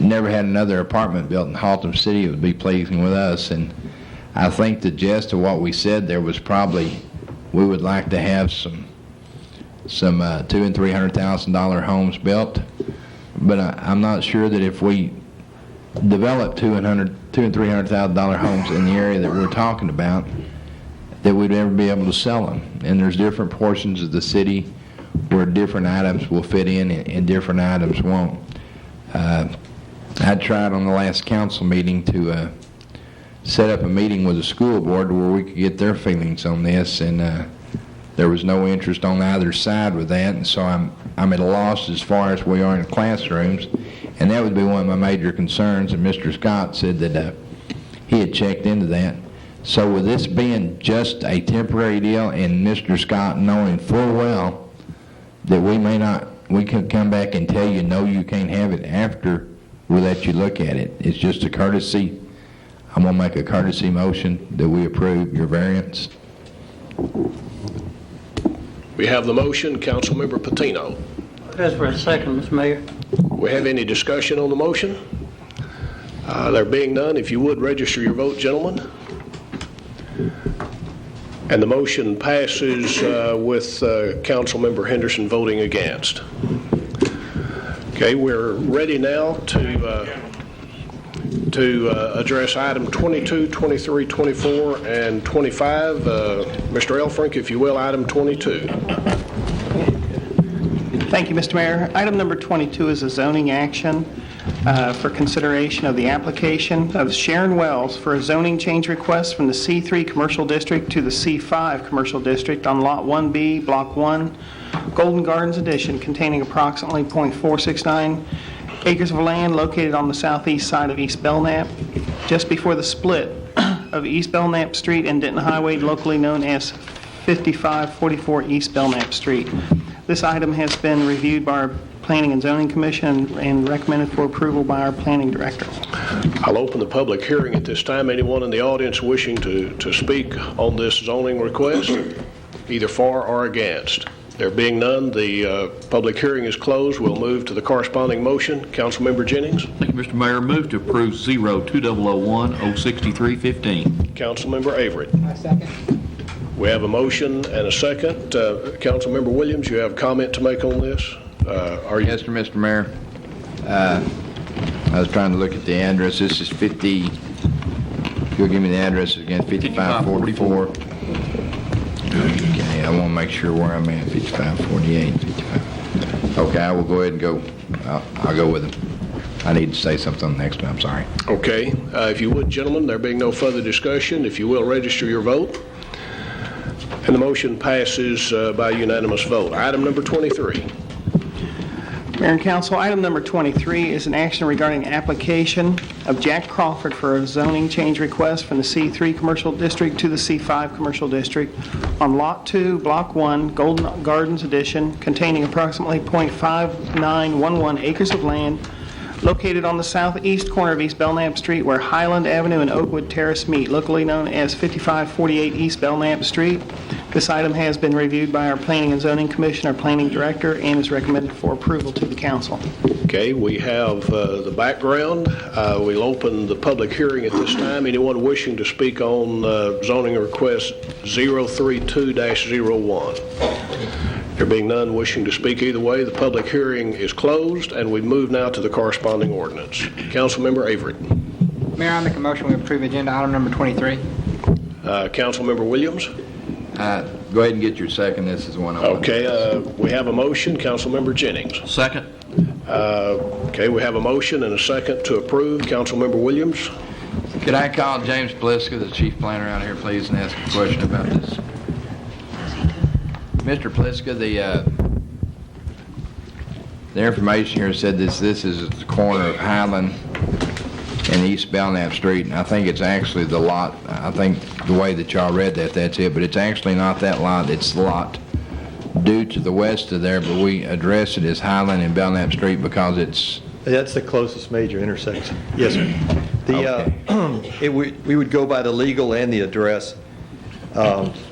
never had another apartment built in Haltom City, it would be pleasing with us. And I think the gist of what we said there was probably we would like to have some $200,000 and $300,000 homes built, but I'm not sure that if we develop $200,000 and $300,000 homes in the area that we're talking about, that we'd ever be able to sell them. And there's different portions of the city where different items will fit in and different items won't. I tried on the last council meeting to set up a meeting with the school board where we could get their feelings on this, and there was no interest on either side with that, and so I'm at a loss as far as we are in classrooms, and that would be one of my major concerns, and Mr. Scott said that he had checked into that. So with this being just a temporary deal, and Mr. Scott knowing full well that we could come back and tell you, no, you can't have it after we let you look at it. It's just a courtesy. I'm going to make a courtesy motion that we approve your variance. We have the motion. Councilmember Patino. Just for a second, Mr. Mayor. We have any discussion on the motion? There being none, if you would register your vote, gentlemen. And the motion passes with Councilmember Henderson voting against. Okay, we're ready now to address item 22, 23, 24, and 25. Mr. Elfrink, if you will, item 22. Thank you, Mr. Mayor. Item number 22 is a zoning action for consideration of the application of Sharon Wells for a zoning change request from the C3 Commercial District to the C5 Commercial District on Lot 1B, Block 1, Golden Gardens Edition, containing approximately .469 acres of land located on the southeast side of East Belknap, just before the split of East Belknap Street and Denton Highway, locally known as 5544 East Belknap Street. This item has been reviewed by our Planning and Zoning Commission and recommended for approval by our Planning Director. I'll open the public hearing at this time. Anyone in the audience wishing to speak on this zoning request, either for or against? There being none, the public hearing is closed. We'll move to the corresponding motion. Councilmember Jennings. Thank you, Mr. Mayor. Move to approve 02001-06315. Councilmember Avery. I second. We have a motion and a second. Councilmember Williams, you have a comment to make on this? Yes, Mr. Mayor. I was trying to look at the address. This is 50. You'll give me the address again. 5544. Okay, I want to make sure where I'm at. 5548. 55. Okay, I will go ahead and go. I'll go with it. I need to say something next time. I'm sorry. Okay. If you would, gentlemen, there being no further discussion, if you will register your vote. And the motion passes by unanimous vote. Item number 23. Mayor and Council, item number 23 is an action regarding application of Jack Crawford for a zoning change request from the C3 Commercial District to the C5 Commercial District on Lot 2, Block 1, Golden Gardens Edition, containing approximately .5911 acres of land located on the southeast corner of East Belknap Street where Highland Avenue and Oakwood Terrace meet, locally known as 5548 East Belknap Street. This item has been reviewed by our Planning and Zoning Commission, our Planning Director, and is recommended for approval to the Council. Okay, we have the background. We'll open the public hearing at this time. Anyone wishing to speak on zoning request 032-01? There being none wishing to speak either way, the public hearing is closed, and we move now to the corresponding ordinance. Councilmember Avery. Mayor, I make a motion we approve agenda item number 23. Councilmember Williams. Go ahead and get your second. This is one I want. Okay, we have a motion. Councilmember Jennings. Second. Okay, we have a motion and a second to approve. Councilmember Williams. Could I call James Pliska, the chief planner, out here, please, and ask a question about this? Mr. Pliska, the information here said this is at the corner of Highland and East Belknap Street, and I think it's actually the lot. I think the way that y'all read that, that's it, but it's actually not that lot. It's the lot due to the west of there, but we address it as Highland and Belknap Street because it's... That's the closest major intersection. Yes, sir. We would go by the legal and the address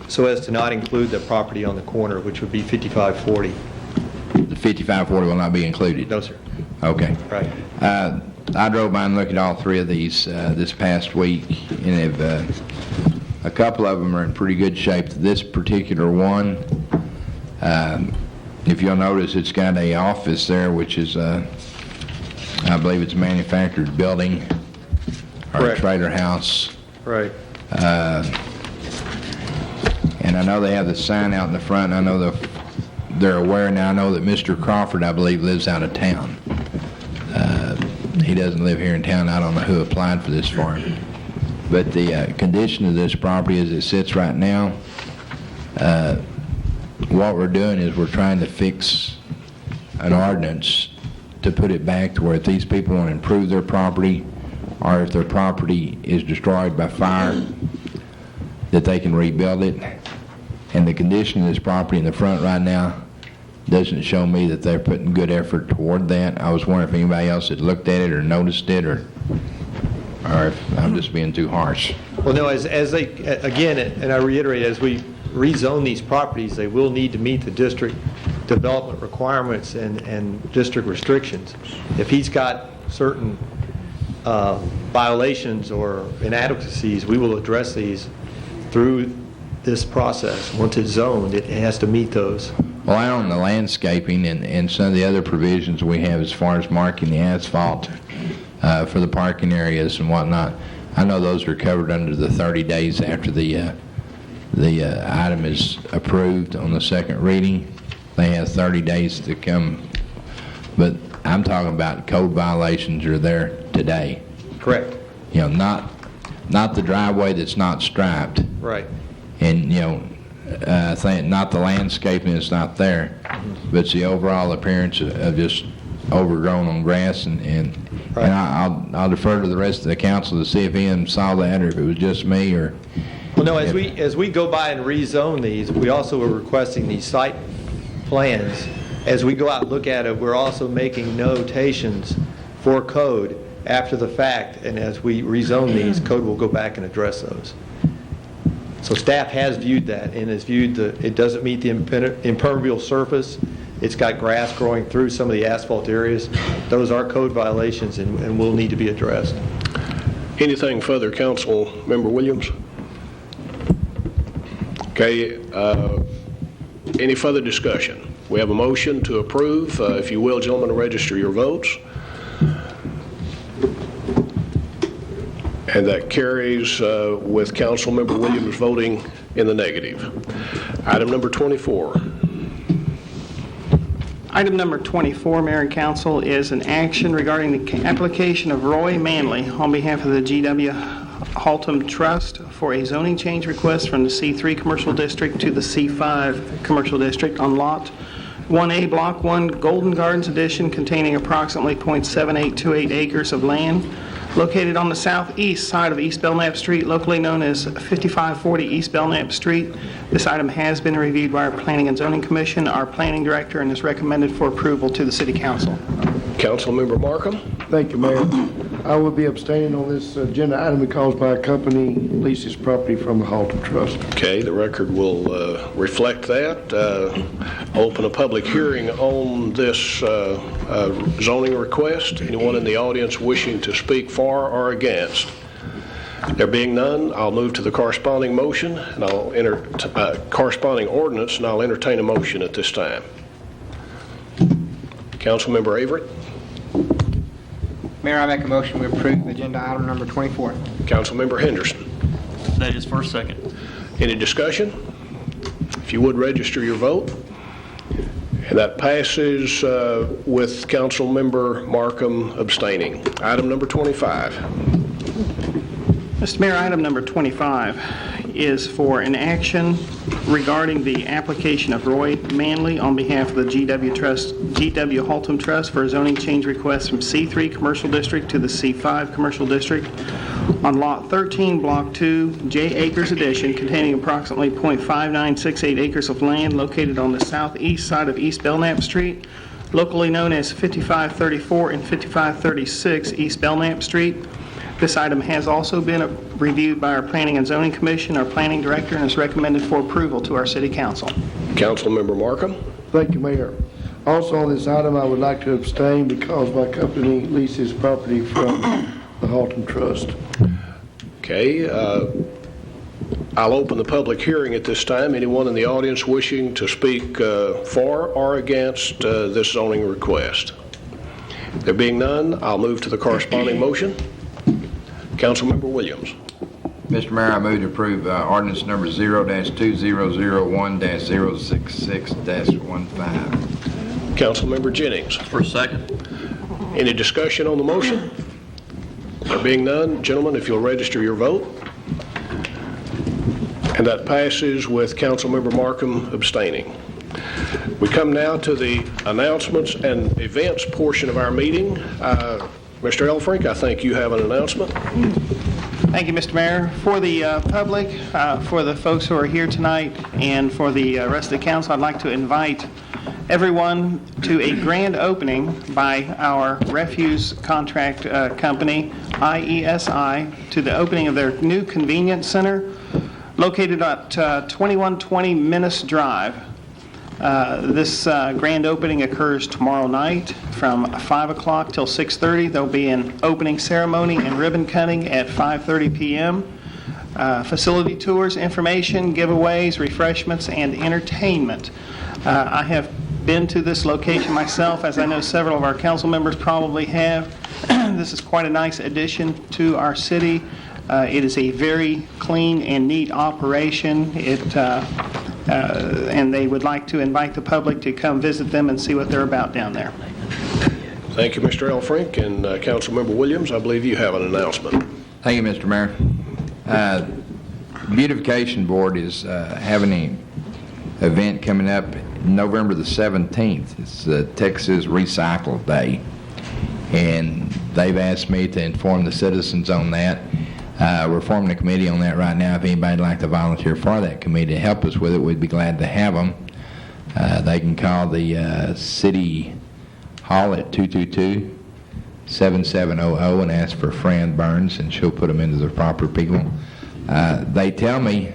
so as to not include the property on the corner, which would be 5540. The 5540 will not be included? No, sir. Okay. Right. I drove by and looked at all three of these this past week, and a couple of them are in pretty good shape. This particular one, if you'll notice, it's got a office there, which is, I believe it's a manufactured building or Correct. a trailer house. Right. And I know they have the sign out in the front. I know they're aware now. I know that Mr. Crawford, I believe, lives out of town. He doesn't live here in town. I don't know who applied for this for him. But the condition of this property as it sits right now, what we're doing is we're trying to fix an ordinance to put it back to where if these people want to improve their property or if their property is destroyed by fire, that they can rebuild it. And the condition of this property in the front right now doesn't show me that they're putting good effort toward that. I was wondering if anybody else had looked at it or noticed it, or if I'm just being too harsh. Well, no, as they, again, and I reiterate, as we rezone these properties, they will need to meet the district development requirements and district restrictions. If he's got certain violations or inadequacies, we will address these through this process. Once it's zoned, it has to meet those. Well, I own the landscaping and some of the other provisions we have as far as marking the asphalt for the parking areas and whatnot. I know those are covered under the 30 days after the item is approved on the second reading. They have 30 days to come. But I'm talking about code violations are there today. Correct. You know, not the driveway that's not striped. Right. And, you know, I think not the landscaping that's not there, but it's the overall appearance of just overgrown on grass. And I'll defer to the rest of the council to see if Ian saw that or if it was just me or... Well, no, as we go by and rezone these, we also are requesting these site plans. As we go out and look at it, we're also making notations for code after the fact, and as we rezone these, code will go back and address those. So staff has viewed that and has viewed it doesn't meet the impermeable surface. It's got grass growing through some of the asphalt areas. Those are code violations and will need to be addressed. Anything further, Council Member Williams? Okay. Any further discussion? We have a motion to approve. If you will, gentlemen, register your votes. And that carries with Council Member Williams voting in the negative. Item number 24. Item number 24, Mayor and Council, is an action regarding the application of Roy Manley on behalf of the GW Haltom Trust for a zoning change request from the C3 Commercial District to the C5 Commercial District on Lot 1A, Block 1, Golden Gardens Edition, containing approximately .7828 acres of land located on the southeast side of East Belknap Street, locally known as 5540 East Belknap Street. This item has been reviewed by our Planning and Zoning Commission, our Planning Director, and is recommended for approval to the City Council. Councilmember Markham. Thank you, Mayor. I will be abstaining on this agenda item because my company leases property from the Haltom Trust. Okay, the record will reflect that. Open a public hearing on this zoning request. Anyone in the audience wishing to speak for or against? There being none, I'll move to the corresponding motion and I'll corresponding ordinance, and I'll entertain a motion at this time. Councilmember Averett. Mayor, I make a motion we approve agenda item number 24. Councilmember Henderson. That is for a second. Any discussion? If you would register your vote. And that passes with Councilmember Markham abstaining. Item number 25. Mr. Mayor, item number 25 is for an action regarding the application of Roy Manley on behalf of the GW Haltom Trust for a zoning change request from C3 Commercial District to the C5 Commercial District on Lot 13, Block 2, J Acres Edition, containing approximately .5968 acres of land located on the southeast side of East Belknap Street, locally known as 5534 and 5536 East Belknap Street. This item has also been reviewed by our Planning and Zoning Commission, our Planning Director, and is recommended for approval to our City Council. Councilmember Markham. Thank you, Mayor. Also on this item, I would like to abstain because my company leases property from the Haltom Trust. Okay, I'll open the public hearing at this time. Anyone in the audience wishing to speak for or against this zoning request? There being none, I'll move to the corresponding motion. Councilmember Williams. Mr. Mayor, I move to approve ordinance number 0-2001-066-15. Councilmember Jennings. For a second. Any discussion on the motion? There being none, gentlemen, if you'll register your vote. And that passes with Councilmember Markham abstaining. We come now to the announcements and events portion of our meeting. Mr. Elfrink, I think you have an announcement. Thank you, Mr. Mayor. For the public, for the folks who are here tonight, and for the rest of the council, I'd like to invite everyone to a grand opening by our refuse contract company, IESI, to the opening of their new convenience center located at 2120 Menace Drive. This grand opening occurs tomorrow night from 5 o'clock till 6:30. There'll be an opening ceremony and ribbon cutting at 5:30 p.m. Facility tours, information, giveaways, refreshments, and entertainment. I have been to this location myself, as I know several of our council members probably have. This is quite a nice addition to our city. It is a very clean and neat operation. And they would like to invite the public to come visit them and see what they're about down there. Thank you, Mr. Elfrink. And Councilmember Williams, I believe you have an announcement. Thank you, Mr. Mayor. Beautification Board is having an event coming up November the 17th. It's Texas Recycle Day. And they've asked me to inform the citizens on that. We're forming a committee on that right now. If anybody'd like to volunteer for that committee to help us with it, we'd be glad to have them. They can call the City Hall at 222-7700 and ask for Fran Burns, and she'll put them into the proper people. They tell me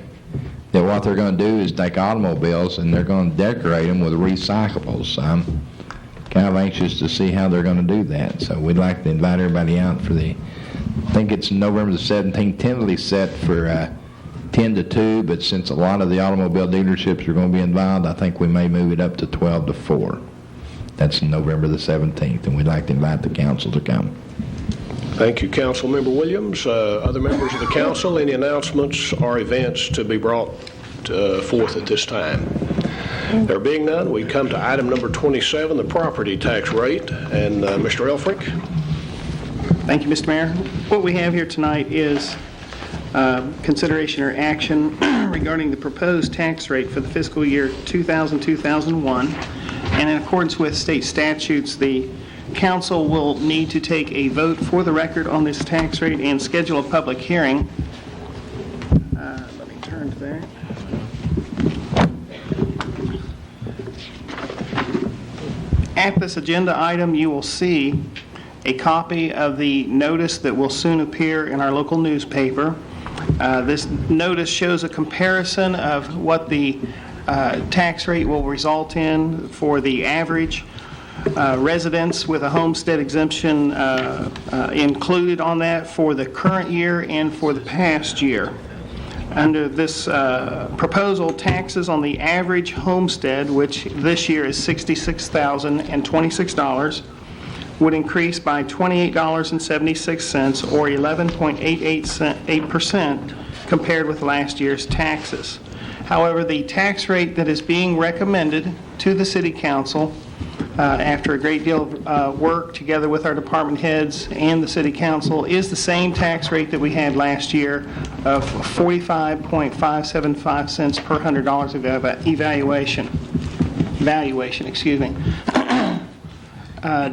that what they're going to do is take automobiles and they're going to decorate them with recyclables. I'm kind of anxious to see how they're going to do that. So we'd like to invite everybody out for I think it's November the 17th, tentatively set for 10 to 2, but since a lot of the automobile dealerships are going to be involved, I think we may move it up to 12 to 4. That's November the 17th, and we'd like to invite the council to come. Thank you, Councilmember Williams. Other members of the council, any announcements or events to be brought forth at this time? There being none, we come to item number 27, the property tax rate. And Mr. Elfrink. Thank you, Mr. Mayor. What we have here tonight is consideration or action regarding the proposed tax rate for the fiscal year 2000-2001. And in accordance with state statutes, the council will need to take a vote for the record on this tax rate and schedule a public hearing. Let me turn to that. At this agenda item, you will see a copy of the notice that will soon appear in our local newspaper. This notice shows a comparison of what the tax rate will result in for the average residents with a homestead exemption included on that for the current year and for the past year. Under this proposal, taxes on the average homestead, which this year is $66,026, would increase by $28.76 or 11.88% compared with last year's taxes. However, the tax rate that is being recommended to the City Council after a great deal of work together with our department heads and the City Council is the same tax rate that we had last year of 45.575 cents per $100 of valuation.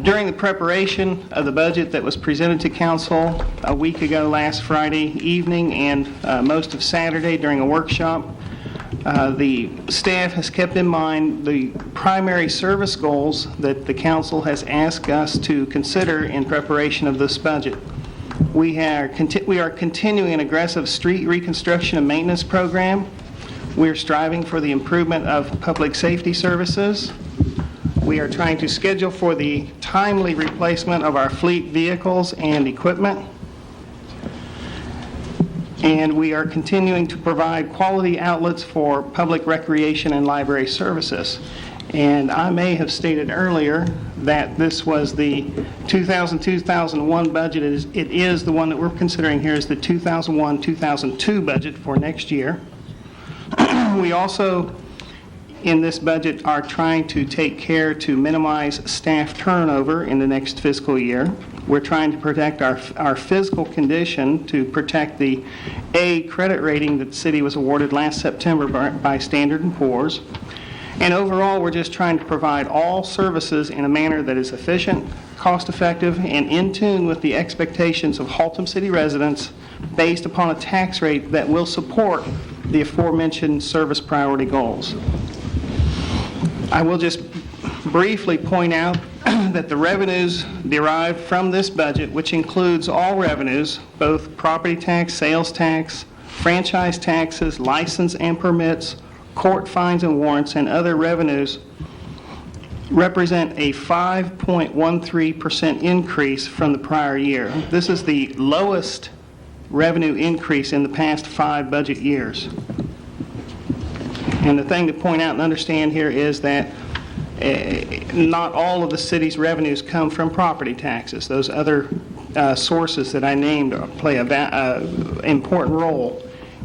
During the preparation of the budget that was presented to Council a week ago last Friday evening and most of Saturday during a workshop, the staff has kept in mind the primary service goals that the Council has asked us to consider in preparation of this budget. We are continuing an aggressive street reconstruction and maintenance program. We are striving for the improvement of public safety services. We are trying to schedule for the timely replacement of our fleet vehicles and equipment. And we are continuing to provide quality outlets for public recreation and library services. And I may have stated earlier that this was the 2000-2001 budget. It is the one that we're considering here is the 2001-2002 budget for next year. We also, in this budget, are trying to take care to minimize staff turnover in the next fiscal year. We're trying to protect our physical condition, to protect the A credit rating that the city was awarded last September by Standard & Poor's. And overall, we're just trying to provide all services in a manner that is efficient, cost-effective, and in tune with the expectations of Haltom City residents based upon a tax rate that will support the aforementioned service priority goals. I will just briefly point out that the revenues derived from this budget, which includes all revenues, both property tax, sales tax, franchise taxes, license and permits, court fines and warrants, and other revenues, represent a 5.13% increase from the prior year. This is the lowest revenue increase in the past 5 budget years. And the thing to point out and understand here is that not all of the city's revenues come from property taxes. Those other sources that I named play an important role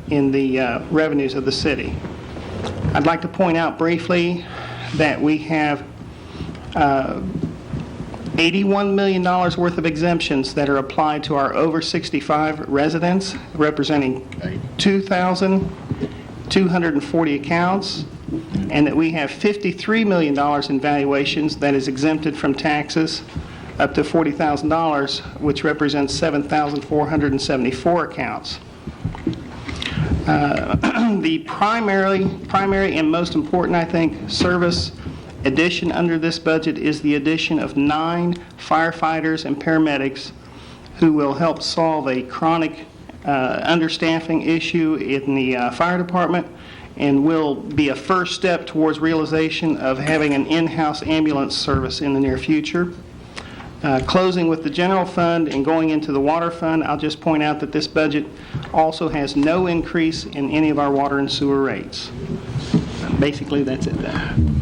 in the revenues of the city. I'd like to point out briefly that we have $81 million worth of exemptions that are applied to our over 65 residents, representing 2,240 accounts, and that we have $53 million in valuations that is exempted from taxes up to $40,000, which represents 7,474 accounts. The primary and most important, I think, service addition under this budget is the addition of 9 firefighters and paramedics who will help solve a chronic understaffing issue in the fire department, and will be a first step towards realization of having an in-house ambulance service in the near future. Closing with the general fund and going into the water fund, I'll just point out that this budget also has no increase in any of our water and sewer rates. Basically, that's it then.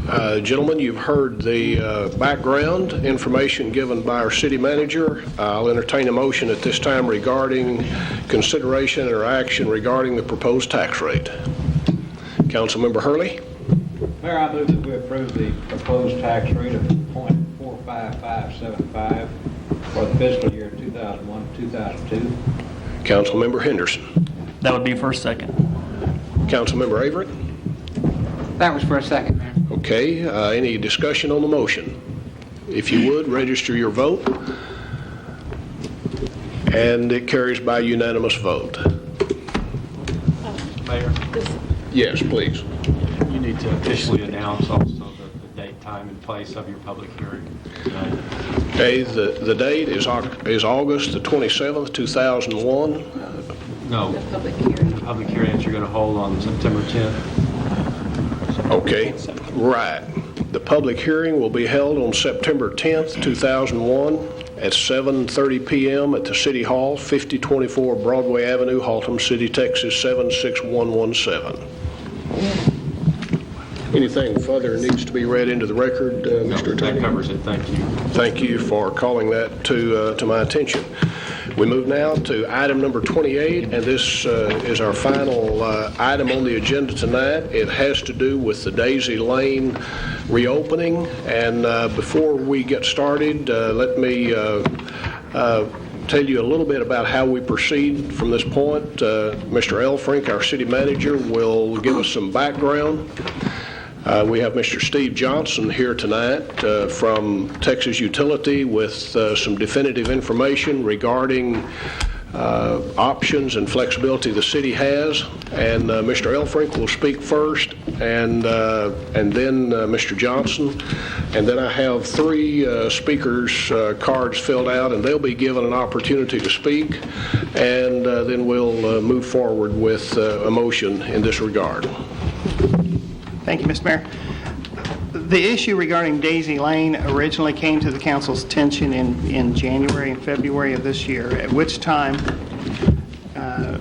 Gentlemen, you've heard the background information given by our city manager. I'll entertain a motion at this time regarding consideration or action regarding the proposed tax rate. Councilmember Hurley. Mayor, I move that we approve the proposed tax rate of .45575 for the fiscal year 2001-2002. Councilmember Henderson. That would be for a second. Councilmember Averett. That was for a second, Mayor. Okay, any discussion on the motion? If you would, register your vote. And it carries by unanimous vote. Mayor? Yes, please. You need to officially announce also the date, time, and place of your public hearing tonight. Okay, the date is August the 27th, 2001. No. The public hearing that you're going to hold on September 10th. Okay, right. The public hearing will be held on September 10th, 2001 at 7:30 p.m. at the City Hall, 5024 Broadway Avenue, Haltom City, Texas, 76117. Anything further needs to be read into the record, Mr. Attorney? That covers it. Thank you. Thank you for calling that to my attention. We move now to item number 28, and this is our final item on the agenda tonight. It has to do with the Daisy Lane reopening. And before we get started, let me tell you a little bit about how we proceed from this point. Mr. Elfrink, our city manager, will give us some background. We have Mr. Steve Johnson here tonight from Texas Utility with some definitive information regarding options and flexibility the city has. And Mr. Elfrink will speak first, and then Mr. Johnson. And then I have 3 speakers' cards filled out, and they'll be given an opportunity to speak. And then we'll move forward with a motion in this regard. Thank you, Mr. Mayor. The issue regarding Daisy Lane originally came to the council's attention in January and February of this year, at which time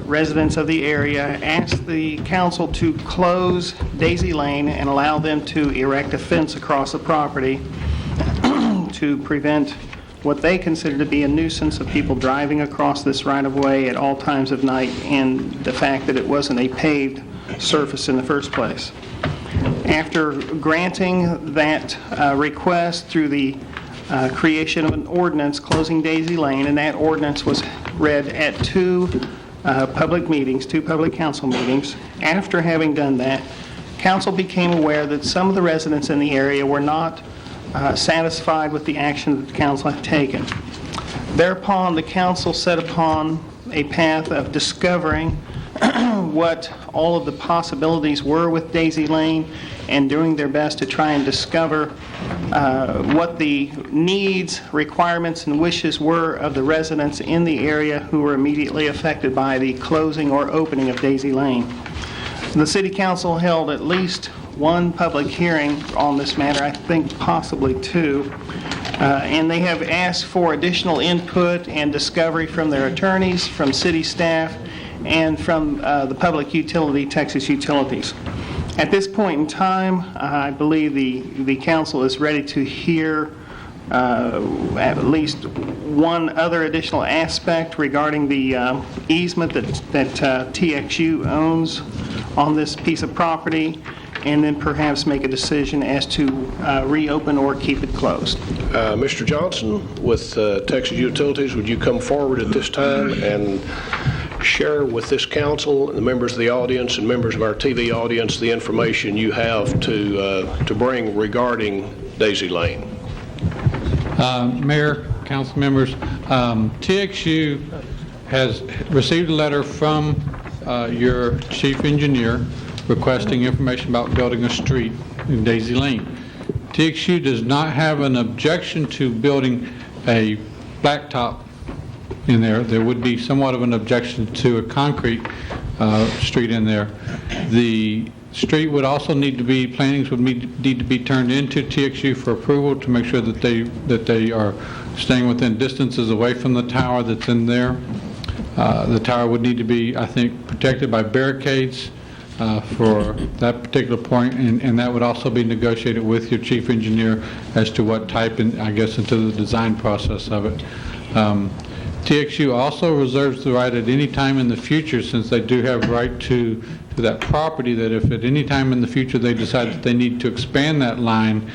residents of the area asked the council to close Daisy Lane and allow them to erect a fence across the property to prevent what they consider to be a nuisance of people driving across this right-of-way at all times of night, and the fact that it wasn't a paved surface in the first place. After granting that request through the creation of an ordinance closing Daisy Lane, and that ordinance was read at two public council meetings. After having done that, council became aware that some of the residents in the area were not satisfied with the action that the council had taken. Thereupon, the council set upon a path of discovering what all of the possibilities were with Daisy Lane and doing their best to try and discover what the needs, requirements, and wishes were of the residents in the area who were immediately affected by the closing or opening of Daisy Lane. The City Council held at least one public hearing on this matter, I think possibly two, and they have asked for additional input and discovery from their attorneys, from city staff, and from the public utility, Texas Utilities. At this point in time, I believe the council is ready to hear at least one other additional aspect regarding the easement that TXU owns on this piece of property, and then perhaps make a decision as to reopen or keep it closed. Mr. Johnson, with Texas Utilities, would you come forward at this time and share with this council and the members of the audience and members of our TV audience the information you have to bring regarding Daisy Lane? Mayor, council members, TXU has received a letter from your chief engineer requesting information about building a street in Daisy Lane. TXU does not have an objection to building a blacktop in there. There would be somewhat of an objection to a concrete street in there. The street would also need to be, plannings would need to be turned into TXU for approval to make sure that they are staying within distances away from the tower that's in there. The tower would need to be, I think, protected by barricades for that particular point, and that would also be negotiated with your chief engineer as to what type, and I guess into the design process of it. TXU also reserves the right at any time in the future, since they do have right to that property, that if at any time in the future they decide that they need to expand that line,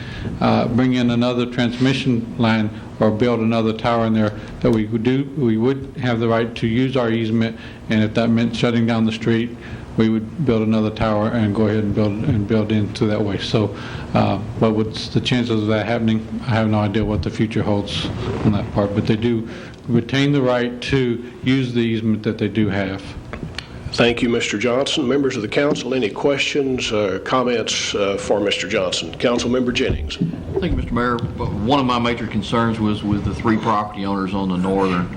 bring in another transmission line or build another tower in there, that we would have the right to use our easement, and if that meant shutting down the street, we would build another tower and go ahead and build into that way. So, but what's the chances of that happening? I have no idea what the future holds on that part, but they do retain the right to use the easement that they do have. Thank you, Mr. Johnson. Members of the council, any questions, comments for Mr. Johnson? Councilmember Jennings. Thank you, Mr. Mayor. One of my major concerns was with the three property owners on the northern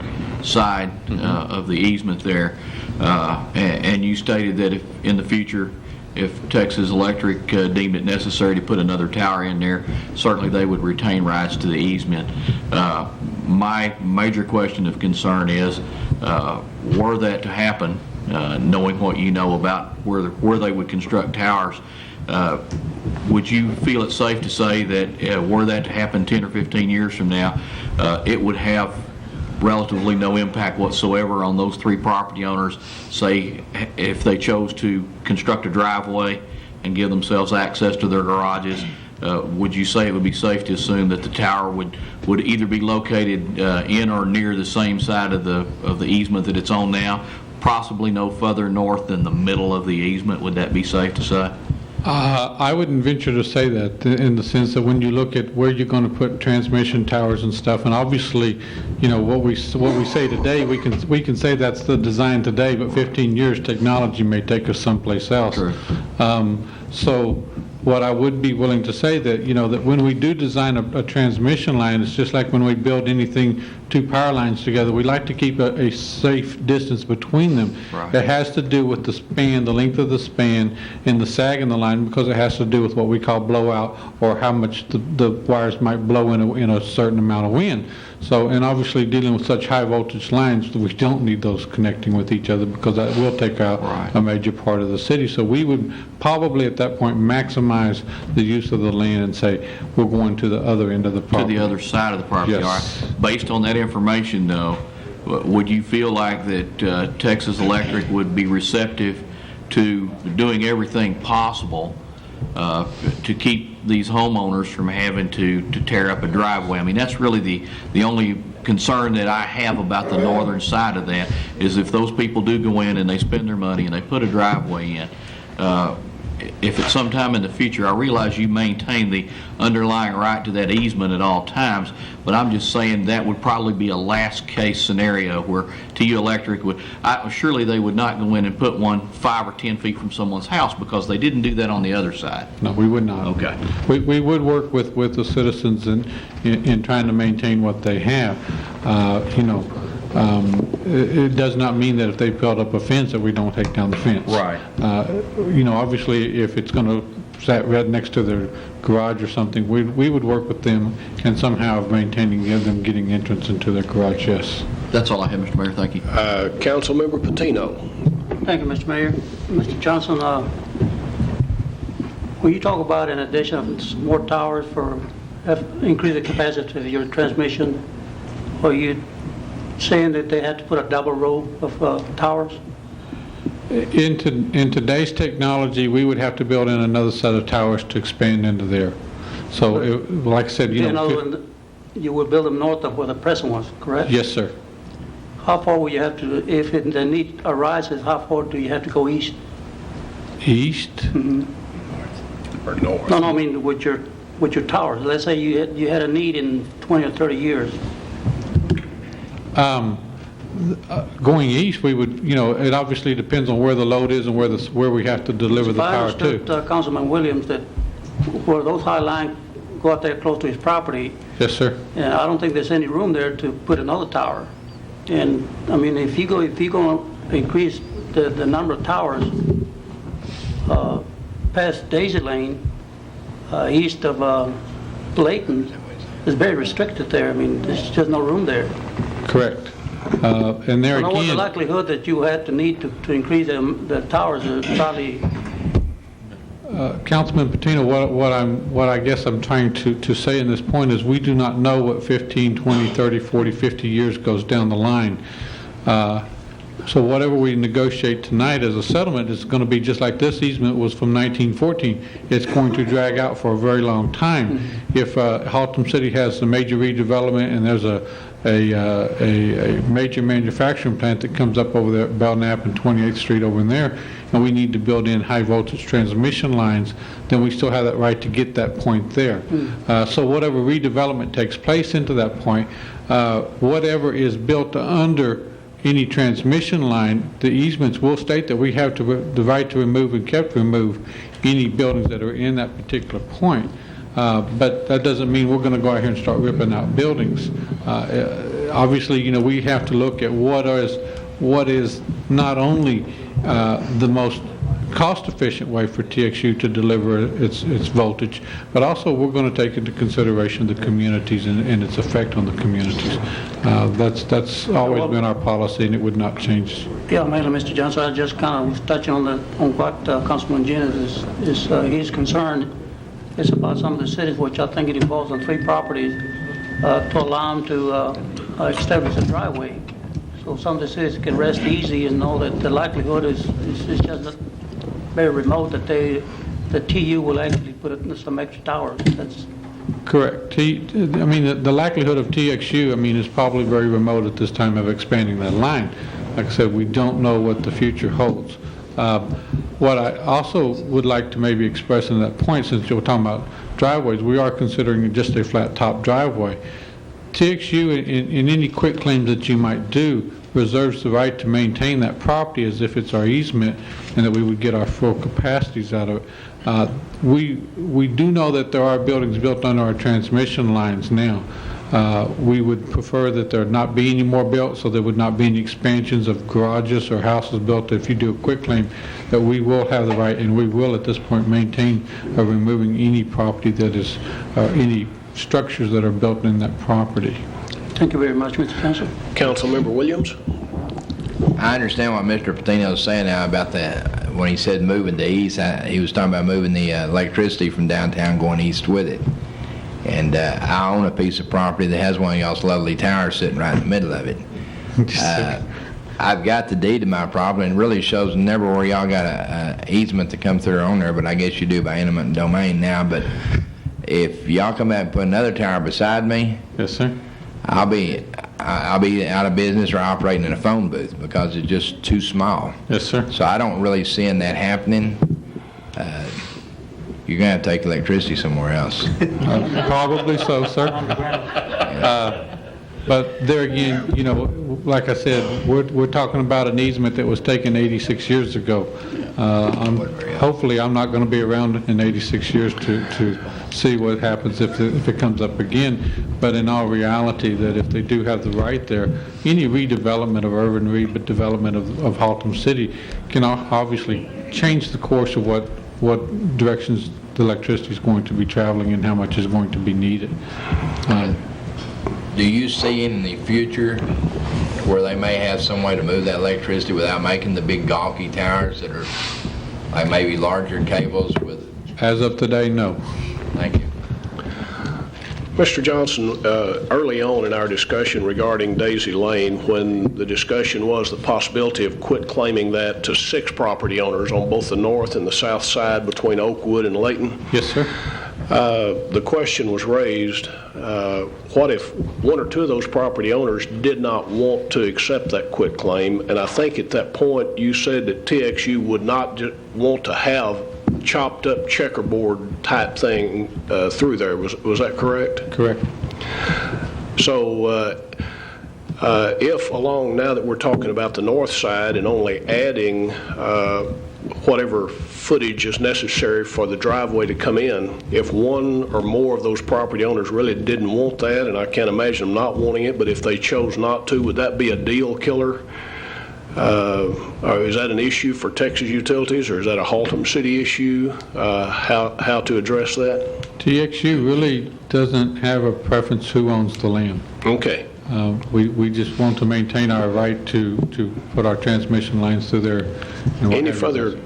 side of the easement there. And you stated that if in the future, if Texas Electric deemed it necessary to put another tower in there, certainly they would retain rights to the easement. My major question of concern is, were that to happen, knowing what you know about where they would construct towers, would you feel it safe to say that were that to happen 10 or 15 years from now, it would have relatively no impact whatsoever on those three property owners, say if they chose to construct a driveway and give themselves access to their garages? Would you say it would be safe to assume that the tower would either be located in or near the same side of the easement that it's on now, possibly no further north than the middle of the easement? Would that be safe to say? I wouldn't venture to say that, in the sense that when you look at where you're going to put transmission towers and stuff, and obviously, you know, what we say today, we can say that's the design today, but 15 years technology may take us someplace else. Sure. So what I would be willing to say that, you know, that when we do design a transmission line, it's just like when we build anything two power lines together, we like to keep a safe distance between them. Right. It has to do with the span, the length of the span, and the sag in the line, because it has to do with what we call blowout, or how much the wires might blow in a certain amount of wind. So, and obviously dealing with such high voltage lines, we don't need those connecting with each other, because that will take out a major part of the city. So we would probably at that point maximize the use of the land and say, we're going to the other end of the property. To the other side of the property, Yes. all right. Based on that information, though, would you feel like that Texas Electric would be receptive to doing everything possible to keep these homeowners from having to tear up a driveway? I mean, that's really the only concern that I have about the northern side of that, is if those people do go in and they spend their money and they put a driveway in, if at some time in the future, I realize you maintain the underlying right to that easement at all times, but I'm just saying that would probably be a last case scenario where TU Electric would, surely they would not go in and put one 5 or 10 feet from someone's house, because they didn't do that on the other side. No, we would not. Okay. We would work with the citizens in trying to maintain what they have. It does not mean that if they build up a fence that we don't take down the fence. Right. Obviously, if it's going to sit right next to their garage or something, we would work with them and somehow of maintaining them getting entrance into their garage, yes. That's all I have, Mr. Mayor. Thank you. Councilmember Patino. Thank you, Mr. Mayor. Mr. Johnson, when you talk about an addition of some more towers for increase the capacity of your transmission, are you saying that they had to put a double row of towers? In today's technology, we would have to build in another set of towers to expand into there. So, like I said, In other words, you would build them north of where the present was, correct? Yes, sir. How far will you have to, if the need arises, how far do you have to go east? East? Mm-hmm. Or north? No, I mean with your towers. Let's say you had a need in 20 or 30 years. Going east, we would, it obviously depends on where the load is and where we have to deliver the power to. I understood, Councilman Williams, that where those high lines go out there close to his property, Yes, sir. and I don't think there's any room there to put another tower. And I mean, if you're going to increase the number of towers past Daisy Lane, east of Layton, it's very restricted there. I mean, there's just no room there. Correct. And there I know what the again, likelihood that you had to need to increase the towers is probably. Councilman Patino, what I guess I'm trying to say in this point is we do not know what 15, 20, 30, 40, 50 years goes down the line. So whatever we negotiate tonight as a settlement is going to be just like this easement was from 1914. It's going to drag out for a very long time. Mm-hmm. If Haltom City has a major redevelopment and there's a major manufacturing plant that comes up over there at Belknap and 28th Street over in there, and we need to build in high voltage transmission lines, then we still have that right to get that point there. So whatever redevelopment takes place into that point, whatever is built under any transmission line, the easements will state that we have the right to remove and kept remove any buildings that are in that particular point. But that doesn't mean we're going to go out here and start ripping out buildings. Obviously, we have to look at what is not only the most cost-efficient way for TXU to deliver its voltage, but also we're going to take into consideration the communities and its effect on the communities. That's always been our policy, and it would not change. Yeah, mainly, Mr. Johnson, I just kind of was touching on what Councilman Jennings is his concern. It's about some of the cities, which I think it involves on 3 properties, to allow them to establish a driveway. So some of the cities can rest easy and know that the likelihood is just very remote that the TU will actually put some extra towers. That's correct. The likelihood of TXU, is probably very remote at this time of expanding that line. Like I said, we don't know what the future holds. What I also would like to maybe express in that point, since you're talking about driveways, we are considering just a flat top driveway. TXU, in any quick claims that you might do, reserves the right to maintain that property as if it's our easement and that we would get our full capacities out of it. We do know that there are buildings built under our transmission lines now. We would prefer that there not be any more built, so there would not be any expansions of garages or houses built. If you do a quitclaim, that we will have the right, and we will at this point maintain removing any property that is, any structures that are built in that property. Thank you very much, Mr. Council. Councilmember Williams? I understand what Mr. Patino is saying now about when he said moving to east, he was talking about moving the electricity from downtown going east with it. And I own a piece of property that has one of y'all's lovely towers sitting right in the middle of it. I've got the deed to my property, and it really shows never where y'all got a easement to come through on there, but I guess you do by eminent domain now. But if y'all come back and put another tower beside me, yes, sir, I'll be out of business or operating in a phone booth because it's just too small. Yes, sir. So I don't really see that happening. You're going to have to take electricity somewhere else. Probably so, sir. But there again, you know, like I said, we're talking about an easement that was taken 86 years ago. Hopefully, I'm not going to be around in 86 years to see what happens if it comes up again. But in all reality, that if they do have the right there, any redevelopment of urban redevelopment of Haltom City can obviously change the course of what directions the electricity is going to be traveling and how much is going to be needed. Do you see in the future where they may have some way to move that electricity without making the big gawky towers that are like maybe larger cables with? As of today, no. Thank you. Mr. Johnson, early on in our discussion regarding Daisy Lane, when the discussion was the possibility of quit claiming that to 6 property owners on both the north and the south side between Oakwood and Layton. Yes, sir. The question was raised, what if 1 or 2 of those property owners did not want to accept that quit claim? And I think at that point you said that TXU would not want to have chopped up checkerboard type thing through there. Was that correct? Correct. So if along, now that we're talking about the north side and only adding whatever footage is necessary for the driveway to come in, if 1 or more of those property owners really didn't want that, and I can't imagine them not wanting it, but if they chose not to, would that be a deal killer? Or is that an issue for Texas Utilities, or is that a Haltom City issue? How to address that? TXU really doesn't have a preference who owns the land. Okay. We just want to maintain our right to put our transmission lines through there. Any further?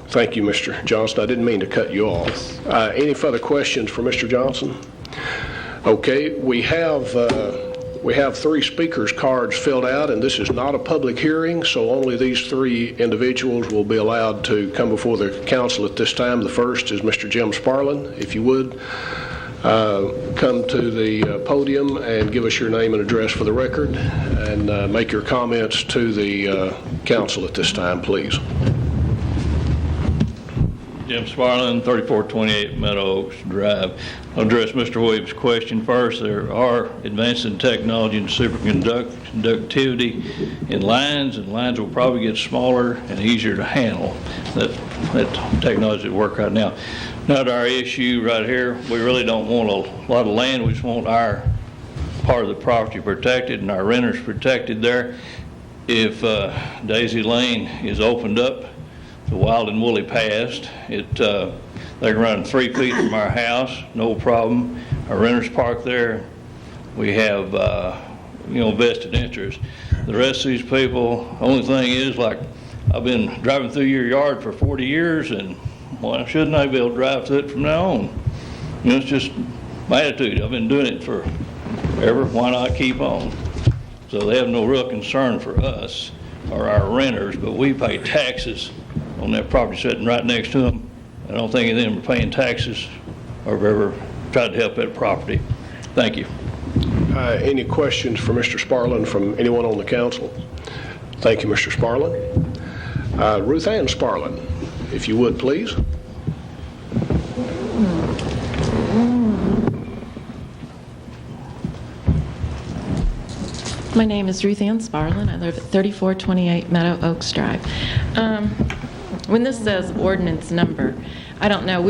Thank you, Mr. Johnson. I didn't mean to cut you off. Any further questions for Mr. Johnson? Okay, we have 3 speakers cards filled out, and this is not a public hearing, so only these 3 individuals will be allowed to come before the council at this time. The first is Mr. Jim Sparlin. If you would, come to the podium and give us your name and address for the record, and make your comments to the council at this time, please. Jim Sparlin, 3428 Meadow Oaks Drive. I'll address Mr. Williams' question first. There are advances in technology and superconductivity in lines, and lines will probably get smaller and easier to handle. That technology at work right now. Not our issue right here. We really don't want a lot of land. We just want our part of the property protected and our renters protected there. If Daisy Lane is opened up, the wild and woolly past, they can run 3 feet from our house, no problem. Our renters park there. We have, vested interest. The rest of these people, only thing is, like, I've been driving through your yard for 40 years, and why shouldn't I be able to drive through it from now on? It's just my attitude. I've been doing it forever. Why not keep on? So they have no real concern for us or our renters, but we pay taxes on that property sitting right next to them. I don't think any of them are paying taxes or have ever tried to help that property. Thank you. Any questions for Mr. Sparlin from anyone on the council? Thank you, Mr. Sparlin. Ruth Ann Sparlin, if you would, please. My name is Ruth Ann Sparlin. I live at 3428 Meadow Oaks Drive. When this says ordinance number, I don't know,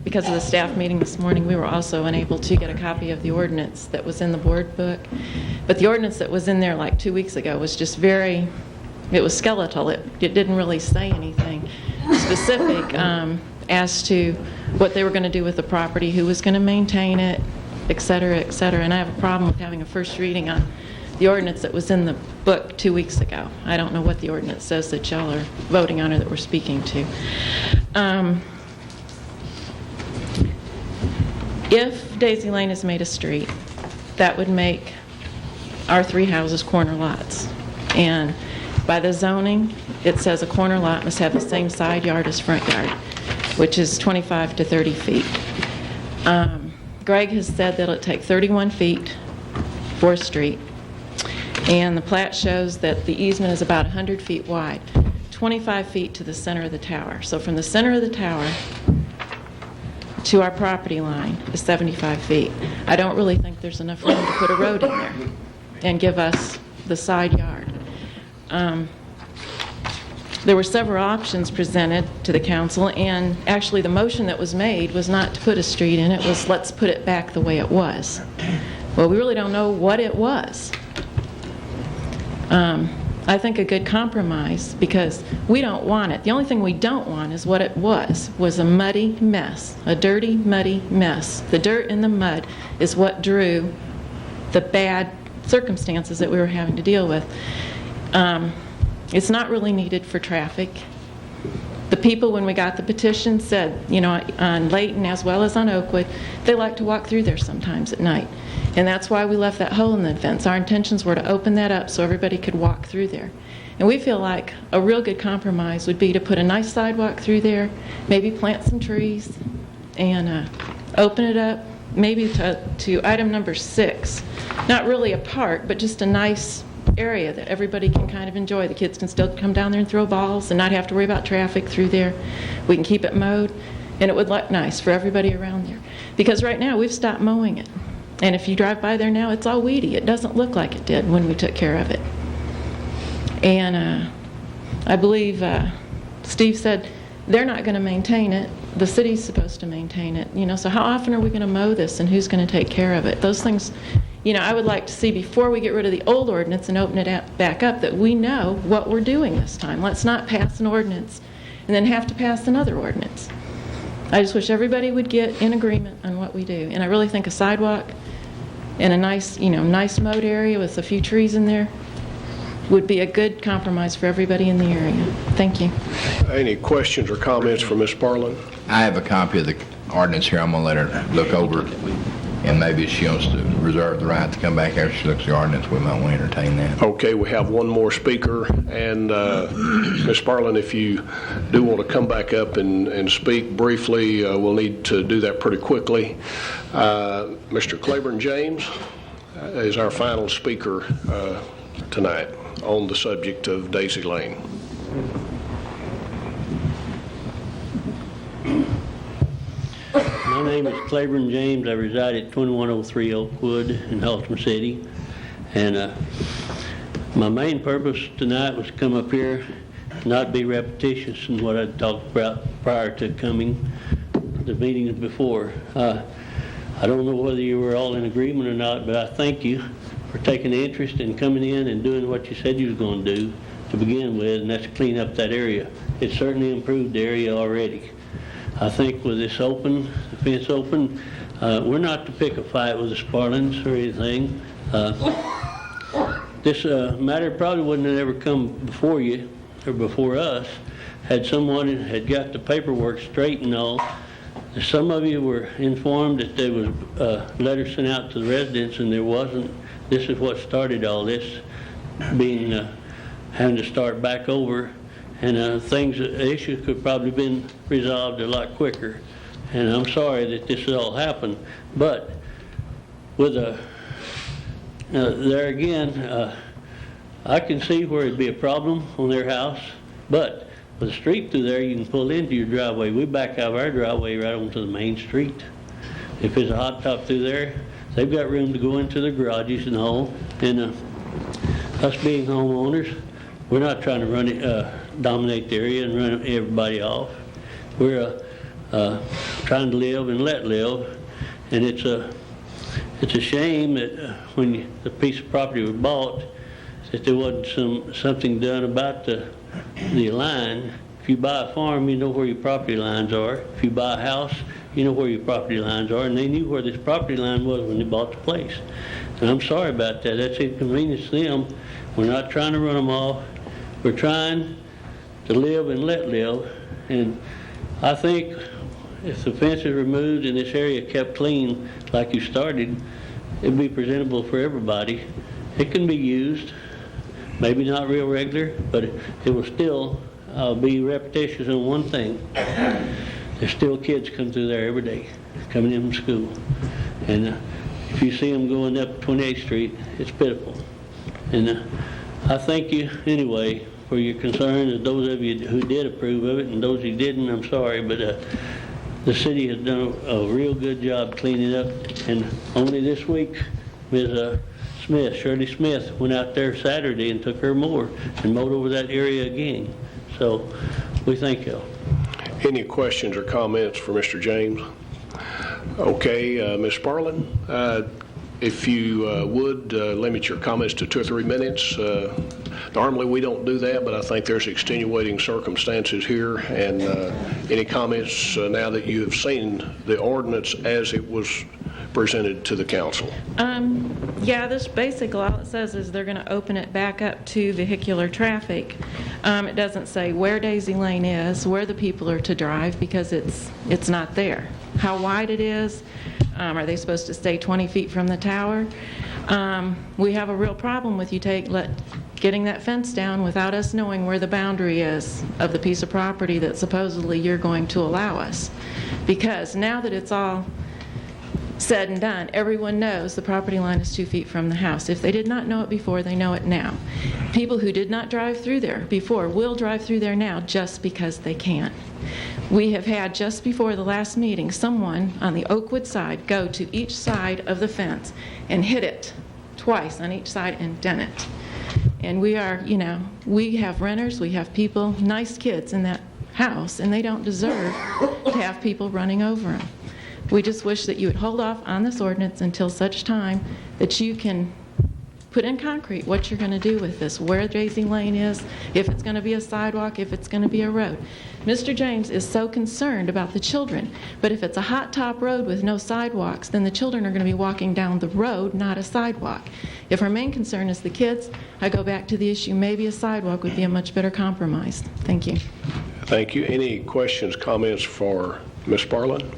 because of the staff meeting this morning, we were also unable to get a copy of the ordinance that was in the board book. But the ordinance that was in there like 2 weeks ago was just it was skeletal. It didn't really say anything specific as to what they were going to do with the property, who was going to maintain it, et cetera, et cetera. And I have a problem with having a first reading on the ordinance that was in the book 2 weeks ago. I don't know what the ordinance says that y'all are voting on or that we're speaking to. If Daisy Lane is made a street, that would make our 3 houses corner lots. And by the zoning, it says a corner lot must have the same side yard as front yard, which is 25 to 30 feet. Greg has said that it'll take 31 feet for a street. And the plat shows that the easement is about 100 feet wide, 25 feet to the center of the tower. So from the center of the tower to our property line is 75 feet. I don't really think there's enough room to put a road in there and give us the side yard. There were several options presented to the council, and actually the motion that was made was not to put a street in, it was let's put it back the way it was. Well, we really don't know what it was. I think a good compromise, because we don't want it. The only thing we don't want is what it was a muddy mess, a dirty, muddy mess. The dirt and the mud is what drew the bad circumstances that we were having to deal with. It's not really needed for traffic. The people, when we got the petition, said, on Layton as well as on Oakwood, they like to walk through there sometimes at night. And that's why we left that hole in the fence. Our intentions were to open that up so everybody could walk through there. And we feel like a real good compromise would be to put a nice sidewalk through there, maybe plant some trees, and open it up, maybe to item number 6. Not really a park, but just a nice area that everybody can kind of enjoy. The kids can still come down there and throw balls and not have to worry about traffic through there. We can keep it mowed, and it would look nice for everybody around there. Because right now, we've stopped mowing it. And if you drive by there now, it's all weedy. It doesn't look like it did when we took care of it. And I believe Steve said they're not going to maintain it. The city's supposed to maintain it. So how often are we going to mow this, and who's going to take care of it? Those things, I would like to see before we get rid of the old ordinance and open it back up that we know what we're doing this time. Let's not pass an ordinance and then have to pass another ordinance. I just wish everybody would get in agreement on what we do. And I really think a sidewalk and a nice, nice mowed area with a few trees in there would be a good compromise for everybody in the area. Thank you. Any questions or comments for Ms. Barlin? I have a copy of the ordinance here. I'm going to let her look over it, and maybe if she wants to reserve the right to come back after she looks at the ordinance, we might want to entertain that. Okay, we have one more speaker, and Ms. Barlin, if you do want to come back up and speak briefly, we'll need to do that pretty quickly. Mr. Claiborne James is our final speaker tonight on the subject of Daisy Lane. My name is Claiborne James. I reside at 2103 Oakwood in Haltom City. And my main purpose tonight was to come up here, not be repetitious in what I talked about prior to coming to the meetings before. I don't know whether you were all in agreement or not, but I thank you for taking the interest in coming in and doing what you said you was going to do to begin with, and that's clean up that area. It certainly improved the area already. I think with this open, the fence open, we're not to pick a fight with the Spartans or anything. This matter probably wouldn't have ever come before you or before us had someone had got the paperwork straight and all. Some of you were informed that there was a letter sent out to the residents, and there wasn't. This is what started all this, being having to start back over, and issues could probably been resolved a lot quicker. And I'm sorry that this has all happened, but with there again, I can see where it'd be a problem on their house, but with a street through there, you can pull into your driveway. We back out of our driveway right onto the main street. If there's a hot top through there, they've got room to go into their garages and all. And us being homeowners, we're not trying to dominate the area and run everybody off. We're trying to live and let live. And it's a shame that when the piece of property was bought, that there wasn't something done about the line. If you buy a farm, you know where your property lines are. If you buy a house, you know where your property lines are. And they knew where this property line was when they bought the place. And I'm sorry about that. That's inconvenience to them. We're not trying to run them off. We're trying to live and let live. And I think if the fence is removed and this area kept clean like you started, it'd be presentable for everybody. It can be used, maybe not real regular, but it will still be repetitious on one thing. There's still kids come through there every day, coming in from school. And if you see them going up 28th Street, it's pitiful. And I thank you anyway for your concern, and those of you who did approve of it, and those who didn't, I'm sorry, but the city has done a real good job cleaning up. And only this week, Ms. Smith, Shirley Smith, went out there Saturday and took her mower and mowed over that area again. So we thank you. Any questions or comments for Mr. James? Okay, Ms. Sparlin, if you would limit your comments to 2 or 3 minutes. Normally we don't do that, but I think there's extenuating circumstances here. And any comments now that you have seen the ordinance as it was presented to the council? Yeah, this basically all it says is they're going to open it back up to vehicular traffic. It doesn't say where Daisy Lane is, where the people are to drive, because it's not there. How wide it is, are they supposed to stay 20 feet from the tower? We have a real problem with you getting that fence down without us knowing where the boundary is of the piece of property that supposedly you're going to allow us. Because now that it's all said and done, everyone knows the property line is 2 feet from the house. If they did not know it before, they know it now. People who did not drive through there before will drive through there now just because they can. We have had, just before the last meeting, someone on the Oakwood side go to each side of the fence and hit it twice on each side and done it. And we are, we have renters, we have people, nice kids in that house, and they don't deserve to have people running over them. We just wish that you would hold off on this ordinance until such time that you can put in concrete what you're going to do with this, where Daisy Lane is, if it's going to be a sidewalk, if it's going to be a road. Mr. James is so concerned about the children, but if it's a hot top road with no sidewalks, then the children are going to be walking down the road, not a sidewalk. If our main concern is the kids, I go back to the issue, maybe a sidewalk would be a much better compromise. Thank you. Thank you. Any questions, comments for Ms. Sparlin?